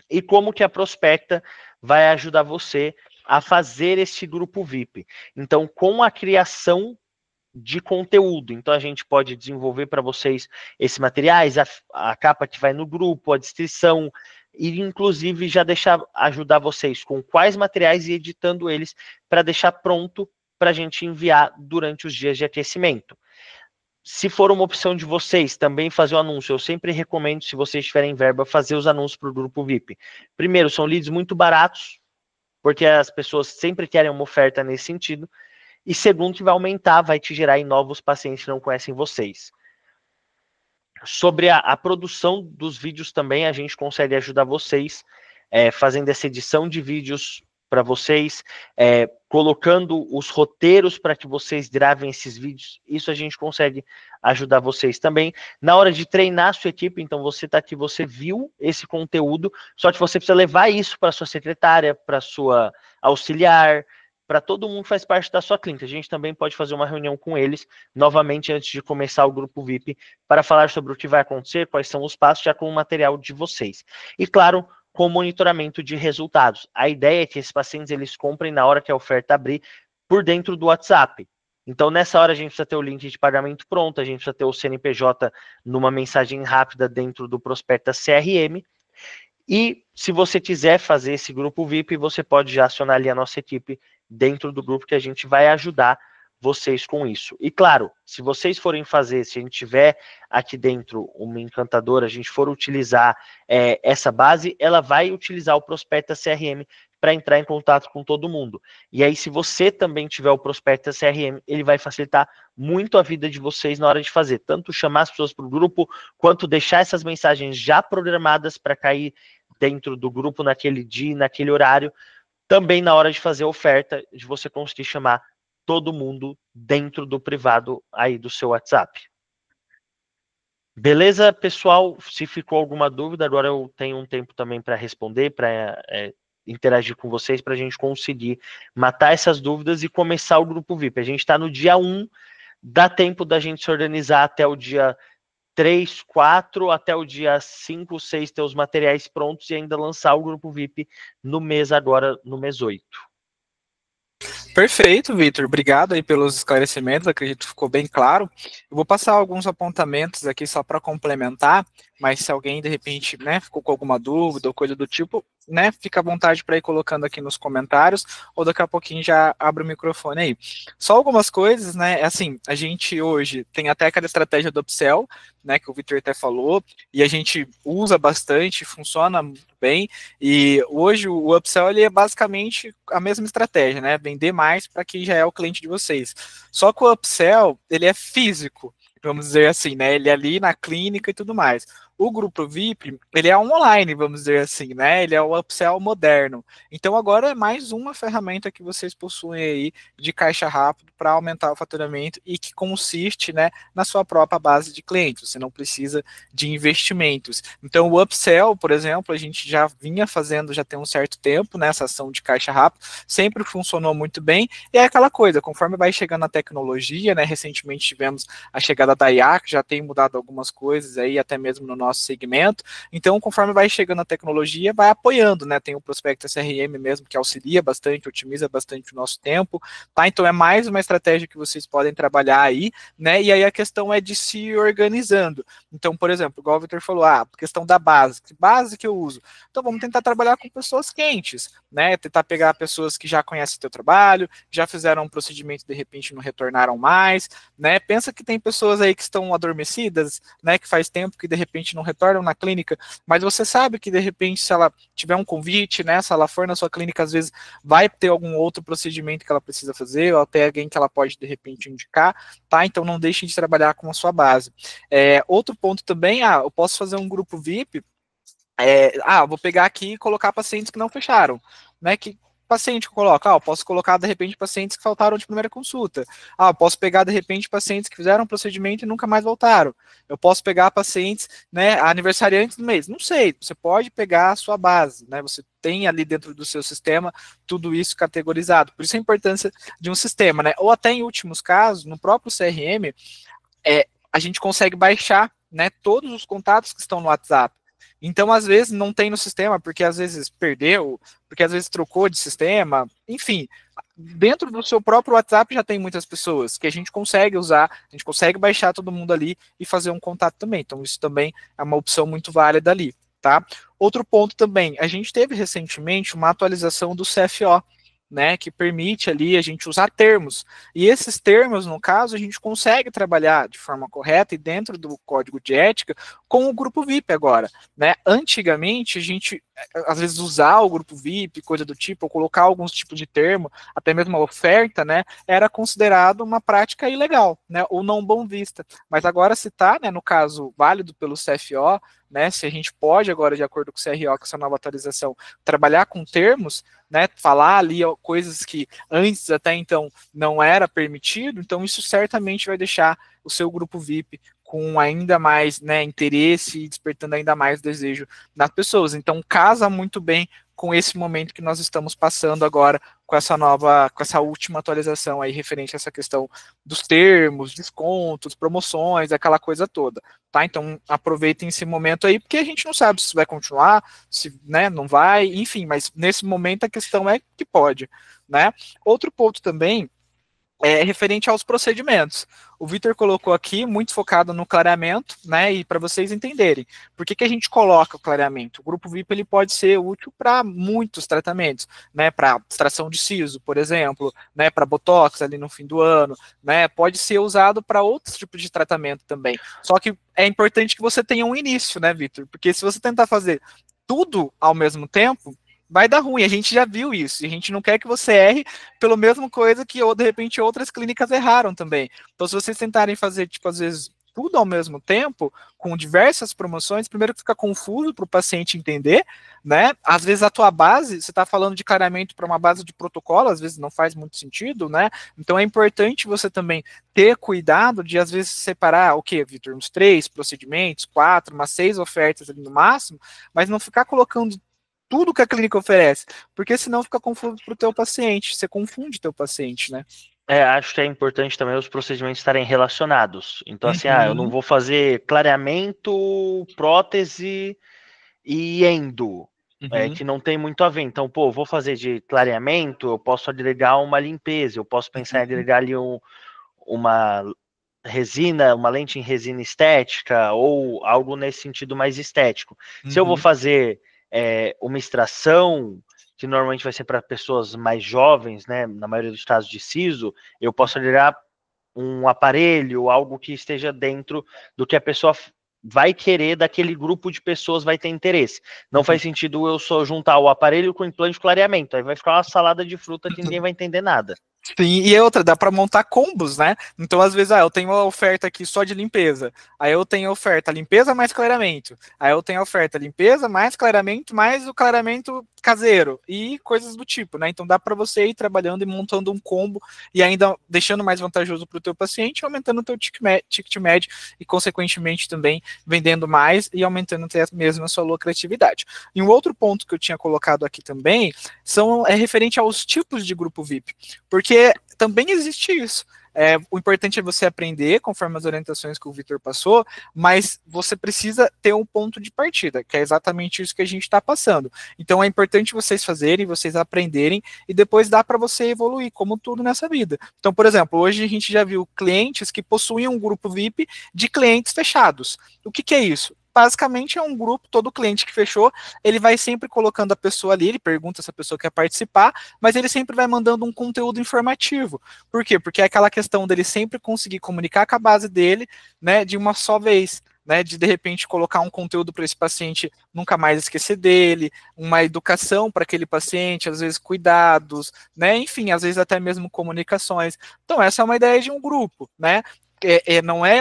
E como que a Prospecta vai ajudar você a fazer esse grupo VIP? Então, com a criação de conteúdo. Então, a gente pode desenvolver para vocês esses materiais, a capa que vai no grupo, a descrição, e inclusive já ajudar vocês com quais materiais e editando eles para deixar pronto para a gente enviar durante os dias de aquecimento. Se for uma opção de vocês também fazer o anúncio, eu sempre recomendo, se vocês tiverem verba, fazer os anúncios para o grupo VIP. Primeiro, são leads muito baratos, porque as pessoas sempre querem uma oferta nesse sentido. E segundo, que vai aumentar, vai te gerar em novos pacientes que não conhecem vocês. Sobre a produção dos vídeos também, a gente consegue ajudar vocês, fazendo essa edição de vídeos para vocês, colocando os roteiros para que vocês gravem esses vídeos. Isso a gente consegue ajudar vocês também. Na hora de treinar a sua equipe, então você está aqui, você viu esse conteúdo, só que você precisa levar isso para sua secretária, para sua auxiliar, para todo mundo que faz parte da sua clínica. A gente também pode fazer uma reunião com eles, novamente, antes de começar o grupo VIP, para falar sobre o que vai acontecer, quais são os passos, já com o material de vocês. E, claro, com monitoramento de resultados. A ideia é que esses pacientes eles comprem na hora que a oferta abrir, por dentro do WhatsApp. Então, nessa hora, a gente precisa ter o link de pagamento pronto, a gente precisa ter o CNPJ numa mensagem rápida dentro do Prospecta CRM. E se você quiser fazer esse grupo VIP, você pode já acionar ali a nossa equipe dentro do grupo que a gente vai ajudar vocês com isso. E claro, se vocês forem fazer, se a gente tiver aqui dentro uma encantadora, a gente for utilizar essa base, ela vai utilizar o Prospecta CRM para entrar em contato com todo mundo. E aí, se você também tiver o Prospecta CRM, ele vai facilitar muito a vida de vocês na hora de fazer, tanto chamar as pessoas para o grupo, quanto deixar essas mensagens já programadas para cair dentro do grupo naquele dia, naquele horário, também na hora de fazer a oferta, de você conseguir chamar todo mundo dentro do privado aí do seu WhatsApp. Beleza, pessoal? Se ficou alguma dúvida, agora eu tenho um tempo também para responder, para interagir com vocês, para a gente conseguir matar essas dúvidas e começar o grupo VIP. A gente está no dia 1, dá tempo da gente se organizar até o dia 3, 4, até o dia 5, 6 ter os materiais prontos e ainda lançar o grupo VIP no mês agora, no mês 8. Perfeito, Vitor. Obrigado aí pelos esclarecimentos, acredito que ficou bem claro. Eu vou passar alguns apontamentos aqui só para complementar, mas se alguém, de repente, né, ficou com alguma dúvida ou coisa do tipo, né, fica à vontade para ir colocando aqui nos comentários, ou daqui a pouquinho já abre o microfone aí. Só algumas coisas, né, assim, a gente hoje tem até aquela estratégia do upsell, né, que o Vitor até falou, e a gente usa bastante, funciona muito bem, e hoje o upsell ele é basicamente a mesma estratégia, né, vender mais para quem já é o cliente de vocês. Só que o upsell, ele é físico, vamos dizer assim, né, ele é ali na clínica e tudo mais. O grupo VIP, ele é online, vamos dizer assim, né? Ele é o upsell moderno. Então agora é mais uma ferramenta que vocês possuem aí de caixa rápido para aumentar o faturamento e que consiste, né, na sua própria base de clientes. Você não precisa de investimentos. Então o upsell, por exemplo, a gente já vinha fazendo já tem um certo tempo, né, essa ação de caixa rápido, sempre funcionou muito bem. E é aquela coisa, conforme vai chegando a tecnologia, né? Recentemente tivemos a chegada da IA, que já tem mudado algumas coisas aí, até mesmo no nosso segmento. Então, conforme vai chegando a tecnologia, vai apoiando, né? Tem o Prospecta CRM mesmo, que auxilia bastante, otimiza bastante o nosso tempo, tá? Então, é mais uma estratégia que vocês podem trabalhar aí, né? E aí a questão é de se organizando. Então, por exemplo, igual o Victor falou, questão da base. Que base que eu uso? Então, vamos tentar trabalhar com pessoas quentes, né? Tentar pegar pessoas que já conhecem o teu trabalho, já fizeram um procedimento, de repente não retornaram mais, né? Pensa que tem pessoas aí que estão adormecidas, né? Que faz tempo que de repente não retornam na clínica, mas você sabe que de repente se ela tiver um convite, né? Se ela for na sua clínica, às vezes vai ter algum outro procedimento que ela precisa fazer, ou até alguém que ela pode de repente indicar, tá? Então não deixem de trabalhar com a sua base. Outro ponto também, eu posso fazer um grupo VIP. Vou pegar aqui e colocar pacientes que não fecharam, né? Que paciente que eu coloco? Eu posso colocar, de repente, pacientes que faltaram de primeira consulta. Eu posso pegar, de repente, pacientes que fizeram um procedimento e nunca mais voltaram. Eu posso pegar pacientes, né, aniversariantes do mês. Não sei, você pode pegar a sua base, né? Você tem ali dentro do seu sistema tudo isso categorizado. Por isso a importância de um sistema, né? Ou até em últimos casos, no próprio CRM, a gente consegue baixar, né, todos os contatos que estão no WhatsApp. Então, às vezes, não tem no sistema, porque às vezes perdeu, porque às vezes trocou de sistema, enfim. Dentro do seu próprio WhatsApp já tem muitas pessoas que a gente consegue usar, a gente consegue baixar todo mundo ali e fazer um contato também. Então, isso também é uma opção muito válida ali, tá? Outro ponto também, a gente teve recentemente uma atualização do CFO, né, que permite ali a gente usar termos. E esses termos, no caso, a gente consegue trabalhar de forma correta e dentro do código de ética com o grupo VIP agora, né? Antigamente, a gente, às vezes, usar o grupo VIP, coisa do tipo, ou colocar alguns tipos de termo, até mesmo uma oferta, né, era considerado uma prática ilegal, né, ou não bom vista. Mas agora se está, né, no caso, válido pelo CFO, né, se a gente pode agora, de acordo com o CRO, com essa nova atualização, trabalhar com termos, né, falar ali coisas que antes até então não era permitido, então isso certamente vai deixar o seu grupo VIP com ainda mais, né, interesse e despertando ainda mais desejo nas pessoas. Então casa muito bem com esse momento que nós estamos passando agora com essa última atualização aí referente a essa questão dos termos, descontos, promoções, aquela coisa toda, tá? Então aproveitem esse momento aí, porque a gente não sabe se vai continuar, se, né, não vai, enfim, mas nesse momento a questão é que pode, né? Outro ponto também é referente aos procedimentos. O Vitor colocou aqui, muito focado no clareamento, né, e para vocês entenderem. Por que a gente coloca o clareamento? O grupo VIP ele pode ser útil para muitos tratamentos, né, para extração de siso, por exemplo, né, para botox ali no fim do ano, né, pode ser usado para outros tipos de tratamento também. Só que é importante que você tenha um início, né, Vitor? Porque se você tentar fazer tudo ao mesmo tempo, vai dar ruim, a gente já viu isso, e a gente não quer que você erre pela mesma coisa que, ou de repente, outras clínicas erraram também. Então, se vocês tentarem fazer, tipo, às vezes, tudo ao mesmo tempo, com diversas promoções, primeiro que fica confuso para o paciente entender, né? Às vezes a tua base, você está falando de clareamento para uma base de protocolo, às vezes não faz muito sentido, né? Então é importante você também ter cuidado de, às vezes, separar, o quê, Vitor? Uns 3 procedimentos, 4, umas 6 ofertas ali no máximo, mas não ficar colocando tudo que a clínica oferece, porque senão fica confuso para o teu paciente, você confunde teu paciente, né? Acho que é importante também os procedimentos estarem relacionados. Então, assim, eu não Uhum. vou fazer clareamento, prótese e endo, Uhum. que não tem muito a ver. Então, pô, vou fazer de clareamento, eu posso agregar uma limpeza, eu posso pensar em Uhum. agregar ali uma resina, uma lente em resina estética ou algo nesse sentido mais estético. Se eu vou Uhum. fazer uma extração, que normalmente vai ser para pessoas mais jovens, né, na maioria dos casos de siso, eu posso agregar um aparelho, algo que esteja dentro do que a pessoa vai querer, daquele grupo de pessoas vai ter interesse. Não Uhum. faz sentido eu só juntar o aparelho com o implante de clareamento, aí vai ficar uma salada de fruta que ninguém vai entender nada. Sim, e outra, dá para montar combos, né? Então, às vezes, eu tenho uma oferta aqui só de limpeza. Aí eu tenho a oferta limpeza mais clareamento. Aí eu tenho a oferta limpeza mais clareamento, mais o clareamento caseiro e coisas do tipo, né? Então dá para você ir trabalhando e montando um combo e ainda deixando mais vantajoso para o teu paciente, aumentando o teu ticket médio e, consequentemente, também vendendo mais e aumentando até mesmo a sua lucratividade. E um outro ponto que eu tinha colocado aqui também é referente aos tipos de grupo VIP. Porque também existe isso. O importante é você aprender conforme as orientações que o Vitor passou, mas você precisa ter um ponto de partida, que é exatamente isso que a gente está passando. Então é importante vocês fazerem, vocês aprenderem, e depois dá para você evoluir, como tudo nessa vida. Então, por exemplo, hoje a gente já viu clientes que possuem um grupo VIP de clientes fechados. O que é isso? Basicamente é um grupo, todo cliente que fechou, ele vai sempre colocando a pessoa ali, ele pergunta se a pessoa quer participar, mas ele sempre vai mandando um conteúdo informativo. Por quê? Porque é aquela questão dele sempre conseguir comunicar com a base dele, né, de uma só vez. Né, de repente colocar um conteúdo para esse paciente nunca mais esquecer dele, uma educação para aquele paciente, às vezes cuidados, né, enfim, às vezes até mesmo comunicações. Então essa é uma ideia de um grupo, né? Não é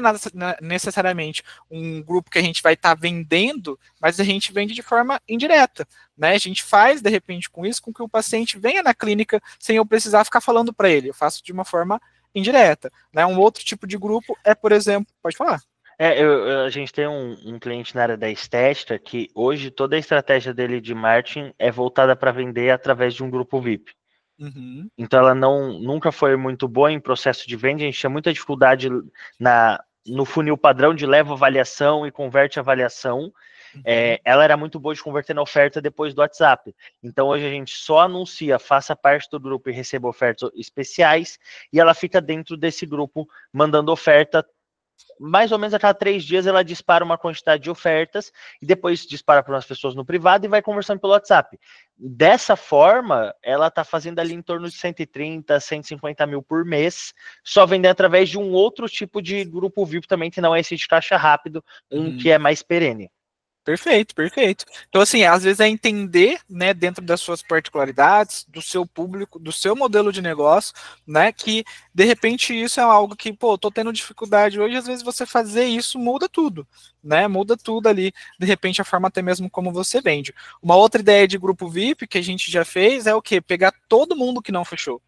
necessariamente um grupo que a gente vai estar vendendo, mas a gente vende de forma indireta, né? A gente faz, de repente, com isso, com que o paciente venha na clínica sem eu precisar ficar falando para ele. Eu faço de uma forma indireta, né? Um outro tipo de grupo é, por exemplo, pode falar. A gente tem um cliente na área da estética que hoje toda a estratégia dele de marketing é voltada para vender através de um grupo VIP. Uhum. Então ela nunca foi muito boa em processo de venda, a gente tinha muita dificuldade no funil padrão de leva avaliação e converte avaliação. Ela era muito boa de converter na oferta depois do WhatsApp. Então hoje a gente só anuncia, faça parte do grupo e receba ofertas especiais, e ela fica dentro desse grupo mandando oferta. Mais ou menos a cada 3 dias ela dispara uma quantidade de ofertas e depois dispara para umas pessoas no privado e vai conversando pelo WhatsApp. Dessa forma, ela está fazendo ali em torno de 130, 150 mil por mês, só vendendo através de um outro tipo de grupo VIP também, que não é esse de caixa rápido, um Uhum. que é mais perene. Perfeito, perfeito. Então, assim, às vezes é entender, né, dentro das suas particularidades, do seu público, do seu modelo de negócio, né, que de repente isso é algo que, pô, tô tendo dificuldade hoje, às vezes você fazer isso muda tudo, né, muda tudo ali, de repente a forma até mesmo como você vende. Uma outra ideia de grupo VIP que a gente já fez é o quê? Pegar todo mundo que não fechou.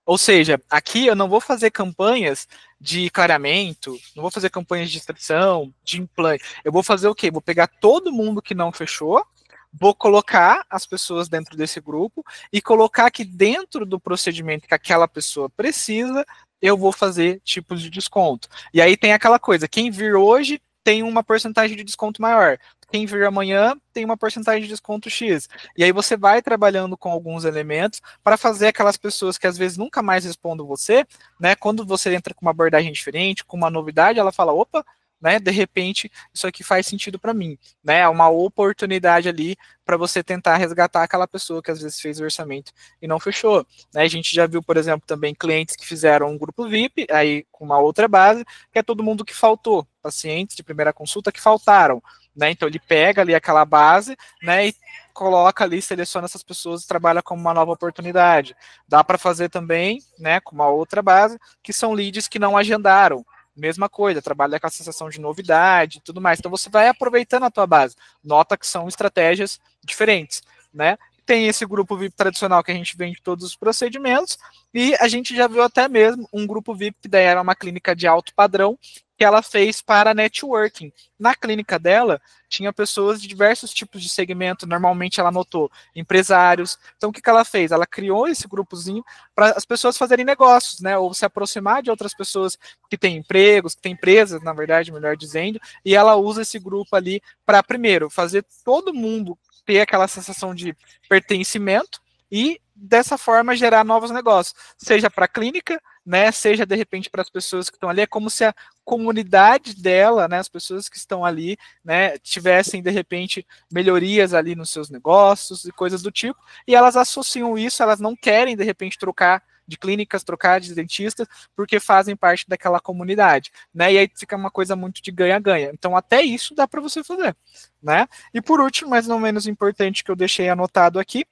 Ou seja, aqui eu não vou fazer campanhas de clareamento, não vou fazer campanhas de extração, de implante. Eu vou fazer o quê? Vou pegar todo mundo que não fechou, vou colocar as pessoas dentro desse grupo e colocar que dentro do procedimento que aquela pessoa precisa, eu vou fazer tipos de desconto. E aí tem aquela coisa, quem vir hoje tem uma porcentagem de desconto maior. Quem vir amanhã tem uma porcentagem de desconto X. E aí você vai trabalhando com alguns elementos para fazer aquelas pessoas que às vezes nunca mais respondem você, né? Quando você entra com uma abordagem diferente, com uma novidade, ela fala, opa, né? De repente isso aqui faz sentido para mim, né? É uma oportunidade ali para você tentar resgatar aquela pessoa que às vezes fez o orçamento e não fechou, né? A gente já viu, por exemplo, também clientes que fizeram um grupo VIP, aí com uma outra base, que é todo mundo que faltou, pacientes de primeira consulta que faltaram, né? Então ele pega ali aquela base, né, e coloca ali, seleciona essas pessoas e trabalha como uma nova oportunidade. Dá para fazer também, né, com uma outra base, que são leads que não agendaram, mesma coisa, trabalha com a sensação de novidade e tudo mais. Então você vai aproveitando a tua base. Nota que são estratégias diferentes, né? Tem esse grupo VIP tradicional que a gente vende todos os procedimentos, e a gente já viu até mesmo um grupo VIP que daí era uma clínica de alto padrão, que ela fez para networking. Na clínica dela, tinha pessoas de diversos tipos de segmento, normalmente ela anotou empresários. Então, o que ela fez? Ela criou esse grupozinho para as pessoas fazerem negócios, né? Ou se aproximar de outras pessoas que têm empregos, que têm empresas, na verdade, melhor dizendo, e ela usa esse grupo ali para, primeiro, fazer todo mundo ter aquela sensação de pertencimento e, dessa forma, gerar novos negócios, seja para a clínica, né, seja de repente para as pessoas que estão ali. É como se a comunidade dela, né, as pessoas que estão ali, né, tivessem de repente melhorias ali nos seus negócios e coisas do tipo, e elas associam isso, elas não querem de repente trocar de clínicas, trocar de dentistas, porque fazem parte daquela comunidade, né? E aí fica uma coisa muito de ganha-ganha. Então até isso dá para você fazer, né? E por último, mas não menos importante, que eu deixei anotado aqui,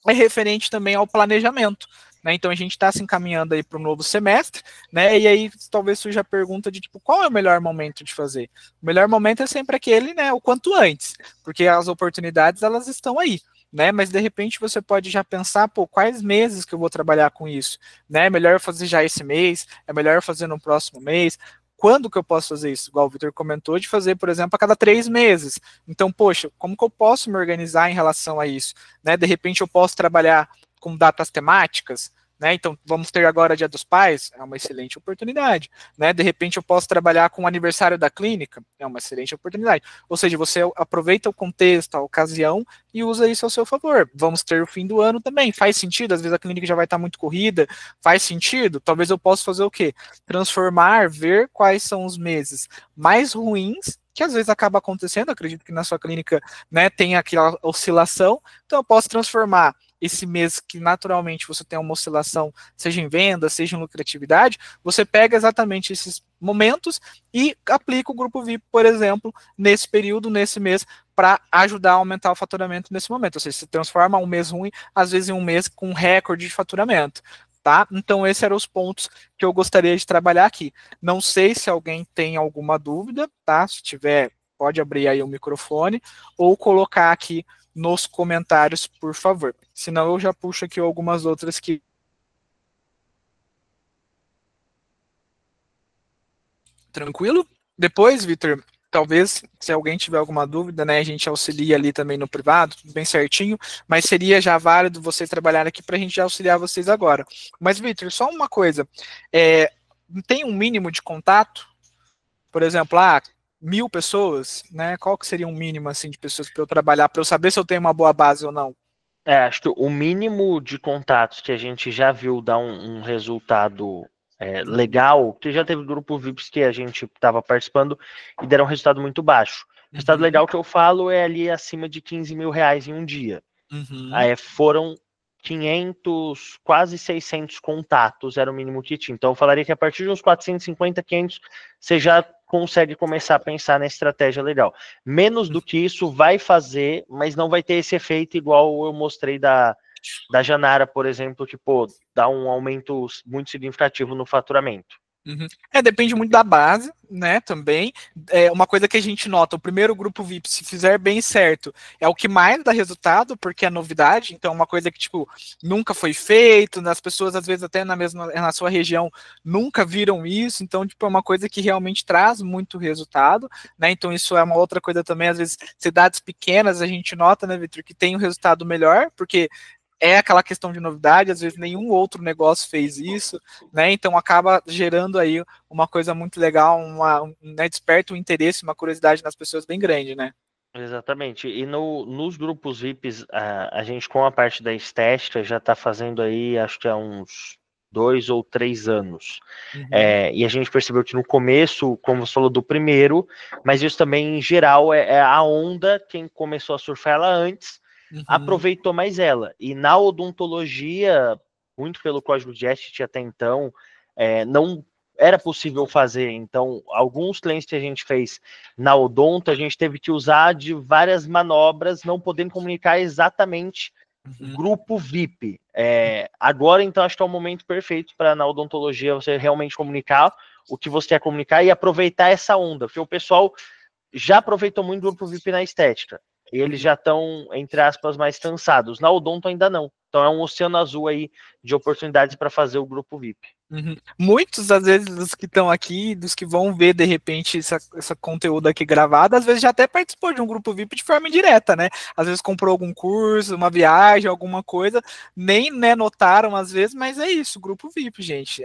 é referente também ao planejamento, né? Então a gente está se encaminhando aí para o novo semestre, né? E aí talvez surja a pergunta de tipo, qual é o melhor momento de fazer? O melhor momento é sempre aquele, né? O quanto antes, porque as oportunidades elas estão aí, né? Mas de repente você pode já pensar, pô, quais meses que eu vou trabalhar com isso, né? É melhor fazer já esse mês, é melhor fazer no próximo mês. Quando que eu posso fazer isso? Igual o Vitor comentou, de fazer, por exemplo, a cada 3 meses. Então, poxa, como que eu posso me organizar em relação a isso? Né? De repente eu posso trabalhar com datas temáticas, né? Então, vamos ter agora Dia dos Pais, é uma excelente oportunidade, né? De repente eu posso trabalhar com o aniversário da clínica, é uma excelente oportunidade. Ou seja, você aproveita o contexto, a ocasião e usa isso ao seu favor. Vamos ter o fim do ano também, faz sentido? Às vezes a clínica já vai estar muito corrida, faz sentido? Talvez eu possa fazer o quê? Transformar, ver quais são os meses mais ruins, que às vezes acaba acontecendo, acredito que na sua clínica, né, tem aquela oscilação, então eu posso transformar esse mês que naturalmente você tem uma oscilação, seja em venda, seja em lucratividade, você pega exatamente esses momentos e aplica o grupo VIP, por exemplo, nesse período, nesse mês, para ajudar a aumentar o faturamento nesse momento. Ou seja, se transforma um mês ruim, às vezes em um mês com recorde de faturamento. Tá? Então, esses eram os pontos que eu gostaria de trabalhar aqui. Não sei se alguém tem alguma dúvida, tá? Se tiver, pode abrir aí o microfone ou colocar aqui nos comentários, por favor. Senão eu já puxo aqui algumas outras que... Tranquilo? Depois, Vitor, talvez, se alguém tiver alguma dúvida, né, a gente auxilia ali também no privado, tudo bem certinho, mas seria já válido vocês trabalharem aqui para a gente já auxiliar vocês agora. Mas, Vitor, só uma coisa, tem um mínimo de contato? Por exemplo, 1.000 pessoas, né? Qual que seria um mínimo assim de pessoas para eu trabalhar, para eu saber se eu tenho uma boa base ou não? Acho que o mínimo de contatos que a gente já viu dar um resultado legal, que já teve grupo VIPs que a gente estava participando e deram um resultado muito baixo. O resultado legal que eu falo é ali acima de 15 mil reais em um dia. Foram 500, quase 600 contatos, era o mínimo que tinha. Então eu falaria que a partir de uns 450, 500, você já consegue começar a pensar na estratégia legal. Menos do que isso vai fazer, mas não vai ter esse efeito igual eu mostrei da Janara, por exemplo, que dá um aumento muito significativo no faturamento. Depende muito da base, né, também. Uma coisa que a gente nota, o primeiro grupo VIP, se fizer bem certo, é o que mais dá resultado, porque é novidade, então é uma coisa que, tipo, nunca foi feito, as pessoas, às vezes, até na sua região, nunca viram isso, então, tipo, é uma coisa que realmente traz muito resultado, né, então isso é uma outra coisa também, às vezes, cidades pequenas, a gente nota, né, Vitor, que tem um resultado melhor, porque é aquela questão de novidade, às vezes nenhum outro negócio fez isso, né? Então acaba gerando aí uma coisa muito legal, né, desperta um interesse, uma curiosidade nas pessoas bem grande, né? Exatamente. E nos grupos VIPs, a gente com a parte da estética já está fazendo aí, acho que há uns 2 ou 3 anos. E a gente percebeu que no começo, como você falou, do primeiro, mas isso também em geral é a onda, quem começou a surfar ela antes, aproveitou mais ela. E na odontologia, muito pelo código de ética até então, não era possível fazer. Então, alguns clientes que a gente fez na odonto, a gente teve que usar de várias manobras, não podendo comunicar exatamente Uhum. Grupo VIP. Agora, então, acho que é o momento perfeito para, na odontologia, você realmente comunicar o que você quer comunicar e aproveitar essa onda, porque o pessoal já aproveitou muito o grupo VIP na estética. E eles já estão, entre aspas, mais cansados. Na odonto ainda não. Então é um oceano azul aí de oportunidades para fazer o grupo VIP. Uhum. Muitos, às vezes, dos que estão aqui, dos que vão ver, de repente, esse conteúdo aqui gravado, às vezes já até participou de um grupo VIP de forma indireta, né? Às vezes comprou algum curso, uma viagem, alguma coisa, nem, né, notaram às vezes, mas é isso, grupo VIP, gente.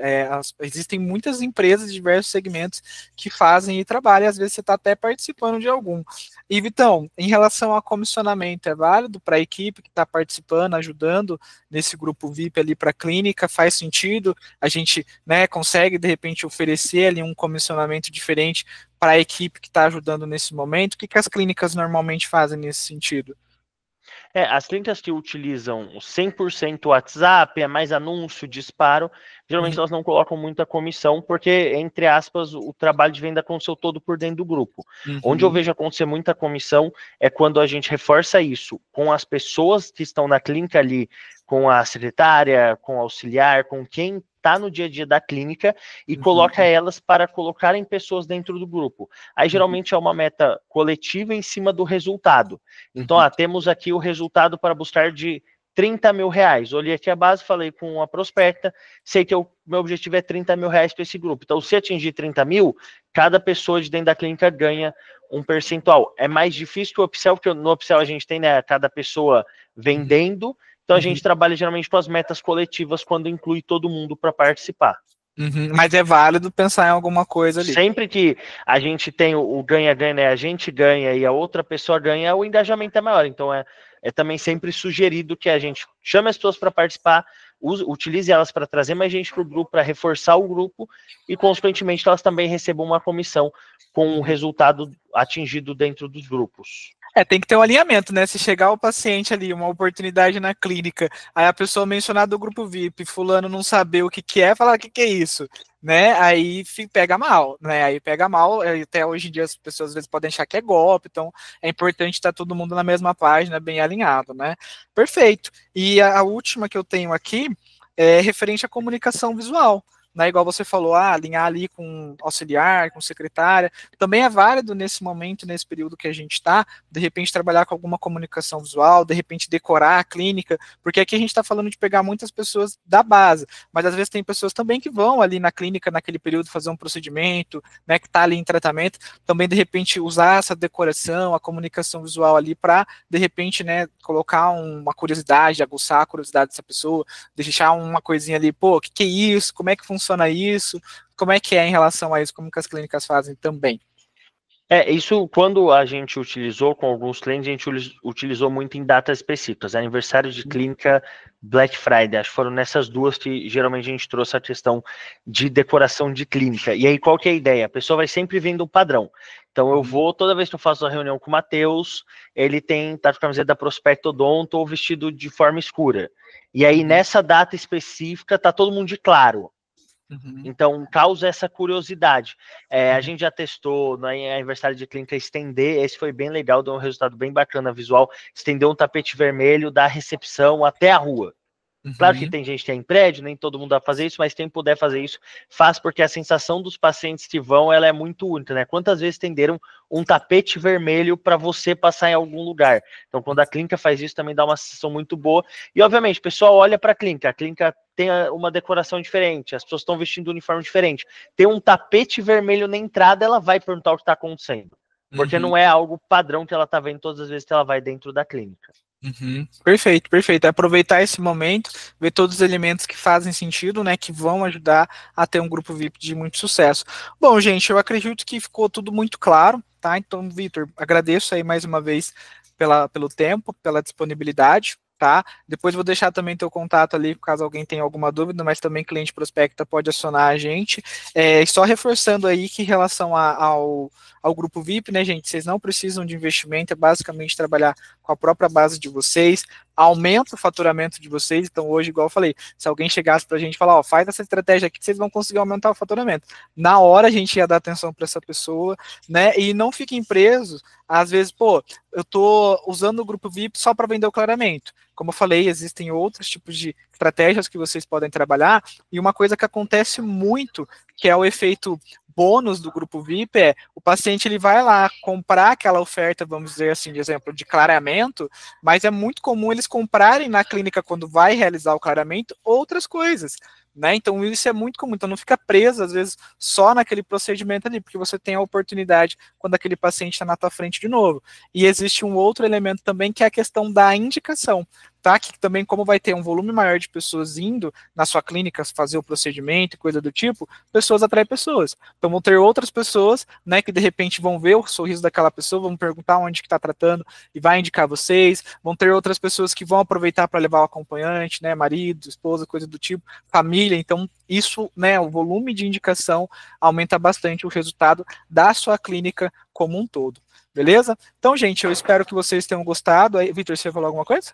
Existem muitas empresas de diversos segmentos que fazem e trabalham, e às vezes você está até participando de algum. E, Vitão, em relação a comissionamento, é válido para a equipe que está participando, ajudando nesse grupo VIP ali para a clínica? Faz sentido? A gente, né, consegue, de repente, oferecer ali um comissionamento diferente para a equipe que está ajudando nesse momento? O que as clínicas normalmente fazem nesse sentido? As clínicas que utilizam 100% WhatsApp, é mais anúncio, disparo, geralmente elas não colocam muita comissão, porque, entre aspas, o trabalho de venda aconteceu todo por dentro do grupo. Onde eu vejo acontecer muita comissão é quando a gente reforça isso com as pessoas que estão na clínica ali, com a secretária, com o auxiliar, com quem está no dia a dia da clínica e coloca elas para colocarem pessoas dentro do grupo. Aí geralmente é uma meta coletiva em cima do resultado. Então, temos aqui o resultado para buscar de 30 mil reais. Olhei aqui a base, falei com a prospecta, sei que meu objetivo é 30 mil reais para esse grupo. Então, se atingir 30 mil, cada pessoa de dentro da clínica ganha um percentual. É mais difícil que o upsell, porque no upsell a gente tem, né, cada pessoa vendendo. Então, a gente trabalha geralmente com as metas coletivas quando inclui todo mundo para participar. Mas é válido pensar em alguma coisa ali. Sempre que a gente tem o ganha-ganha, né, a gente ganha e a outra pessoa ganha, o engajamento é maior. Então, é também sempre sugerido que a gente chame as pessoas para participar, utilize elas para trazer mais gente para o grupo, para reforçar o grupo e, consequentemente, elas também recebam uma comissão com o resultado atingido dentro dos grupos. Tem que ter um alinhamento, né? Se chegar o paciente ali, uma oportunidade na clínica, aí a pessoa mencionar do grupo VIP, fulano não saber o que é, falar o que é isso, né? Aí pega mal, né? Aí pega mal, até hoje em dia as pessoas às vezes podem achar que é golpe, então é importante estar todo mundo na mesma página, bem alinhado, né? Perfeito. E a última que eu tenho aqui é referente à comunicação visual. Né, igual você falou, alinhar ali com auxiliar, com secretária, também é válido nesse momento, nesse período que a gente está, de repente trabalhar com alguma comunicação visual, de repente decorar a clínica, porque aqui a gente está falando de pegar muitas pessoas da base, mas às vezes tem pessoas também que vão ali na clínica naquele período fazer um procedimento, né, que está ali em tratamento, também de repente usar essa decoração, a comunicação visual ali para, de repente, né, colocar uma curiosidade, aguçar a curiosidade dessa pessoa, deixar uma coisinha ali, pô, o que é isso? Como é que funciona isso? Como é que é em relação a isso? Como que as clínicas fazem também? Isso quando a gente utilizou com alguns clientes, a gente utilizou muito em datas específicas, aniversário de clínica, Black Friday, acho que foram nessas duas que geralmente a gente trouxe a questão de decoração de clínica. E aí qual que é a ideia? A pessoa vai sempre vendo o padrão. Então eu vou, toda vez que eu faço a reunião com o Matheus, ele tá com a camiseta da Prospecto Odonto ou vestido de forma escura. E aí nessa data específica tá todo mundo de claro. Então, causa essa curiosidade. A gente já testou no aniversário de clínica estender, esse foi bem legal, deu um resultado bem bacana visual, estender um tapete vermelho da recepção até a rua. Claro que tem gente que é em prédio, nem todo mundo vai fazer isso, mas quem puder fazer isso, faz, porque a sensação dos pacientes que vão, ela é muito única, né? Quantas vezes estenderam um tapete vermelho para você passar em algum lugar? Então, quando a clínica faz isso, também dá uma sensação muito boa. E, obviamente, o pessoal olha para a clínica tem uma decoração diferente, as pessoas estão vestindo um uniforme diferente. Tem um tapete vermelho na entrada, ela vai perguntar o que está acontecendo. Porque não é algo padrão que ela está vendo todas as vezes que ela vai dentro da clínica. Perfeito, perfeito. É aproveitar esse momento, ver todos os elementos que fazem sentido, né, que vão ajudar a ter um grupo VIP de muito sucesso. Bom, gente, eu acredito que ficou tudo muito claro, tá? Então, Vitor, agradeço aí mais uma vez pelo tempo, pela disponibilidade, tá? Depois vou deixar também teu contato ali, caso alguém tenha alguma dúvida, mas também cliente prospecta pode acionar a gente. Só reforçando aí que em relação ao grupo VIP, né, gente, vocês não precisam de investimento, é basicamente trabalhar com a própria base de vocês, aumenta o faturamento de vocês. Então hoje, igual eu falei, se alguém chegasse para a gente e falar, ó, faz essa estratégia aqui que vocês vão conseguir aumentar o faturamento. Na hora a gente ia dar atenção para essa pessoa, né? E não fiquem presos, às vezes, pô, eu tô usando o grupo VIP só para vender o clareamento. Como eu falei, existem outros tipos de estratégias que vocês podem trabalhar, e uma coisa que acontece muito, que é o efeito bônus do grupo VIP, é o paciente ele vai lá comprar aquela oferta, vamos dizer assim, de exemplo, de clareamento, mas é muito comum eles comprarem na clínica, quando vai realizar o clareamento, outras coisas. Né? Então isso é muito comum, então não fica preso às vezes só naquele procedimento ali, porque você tem a oportunidade quando aquele paciente está na tua frente de novo. E existe um outro elemento também, que é a questão da indicação, tá? Que também, como vai ter um volume maior de pessoas indo na sua clínica fazer o procedimento e coisa do tipo, pessoas atraem pessoas. Então vão ter outras pessoas, né, que de repente vão ver o sorriso daquela pessoa, vão perguntar onde que está tratando e vai indicar vocês. Vão ter outras pessoas que vão aproveitar para levar o acompanhante, né, marido, esposa, coisa do tipo, família. Então isso, né, o volume de indicação aumenta bastante o resultado da sua clínica como um todo. Beleza? Então, gente, eu espero que vocês tenham gostado. Aí, Vitor, você falou alguma coisa?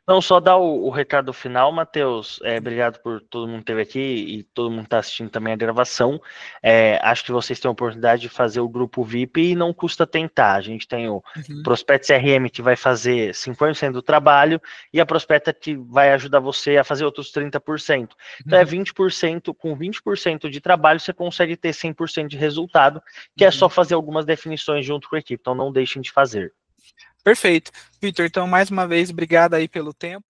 Não, só dar o recado final, Matheus. Obrigado por todo mundo que esteve aqui e todo mundo que está assistindo também a gravação. Acho que vocês têm a oportunidade de fazer o grupo VIP e não custa tentar. A gente tem o Prospect CRM, que vai fazer 50% do trabalho, e a Prospecta, que vai ajudar você a fazer outros 30%. Então é 20%, com 20% de trabalho você consegue ter 100% de resultado, que é só fazer algumas definições junto com a equipe. Então não deixem de fazer. Perfeito. Vitor, então mais uma vez, obrigado aí pelo tempo.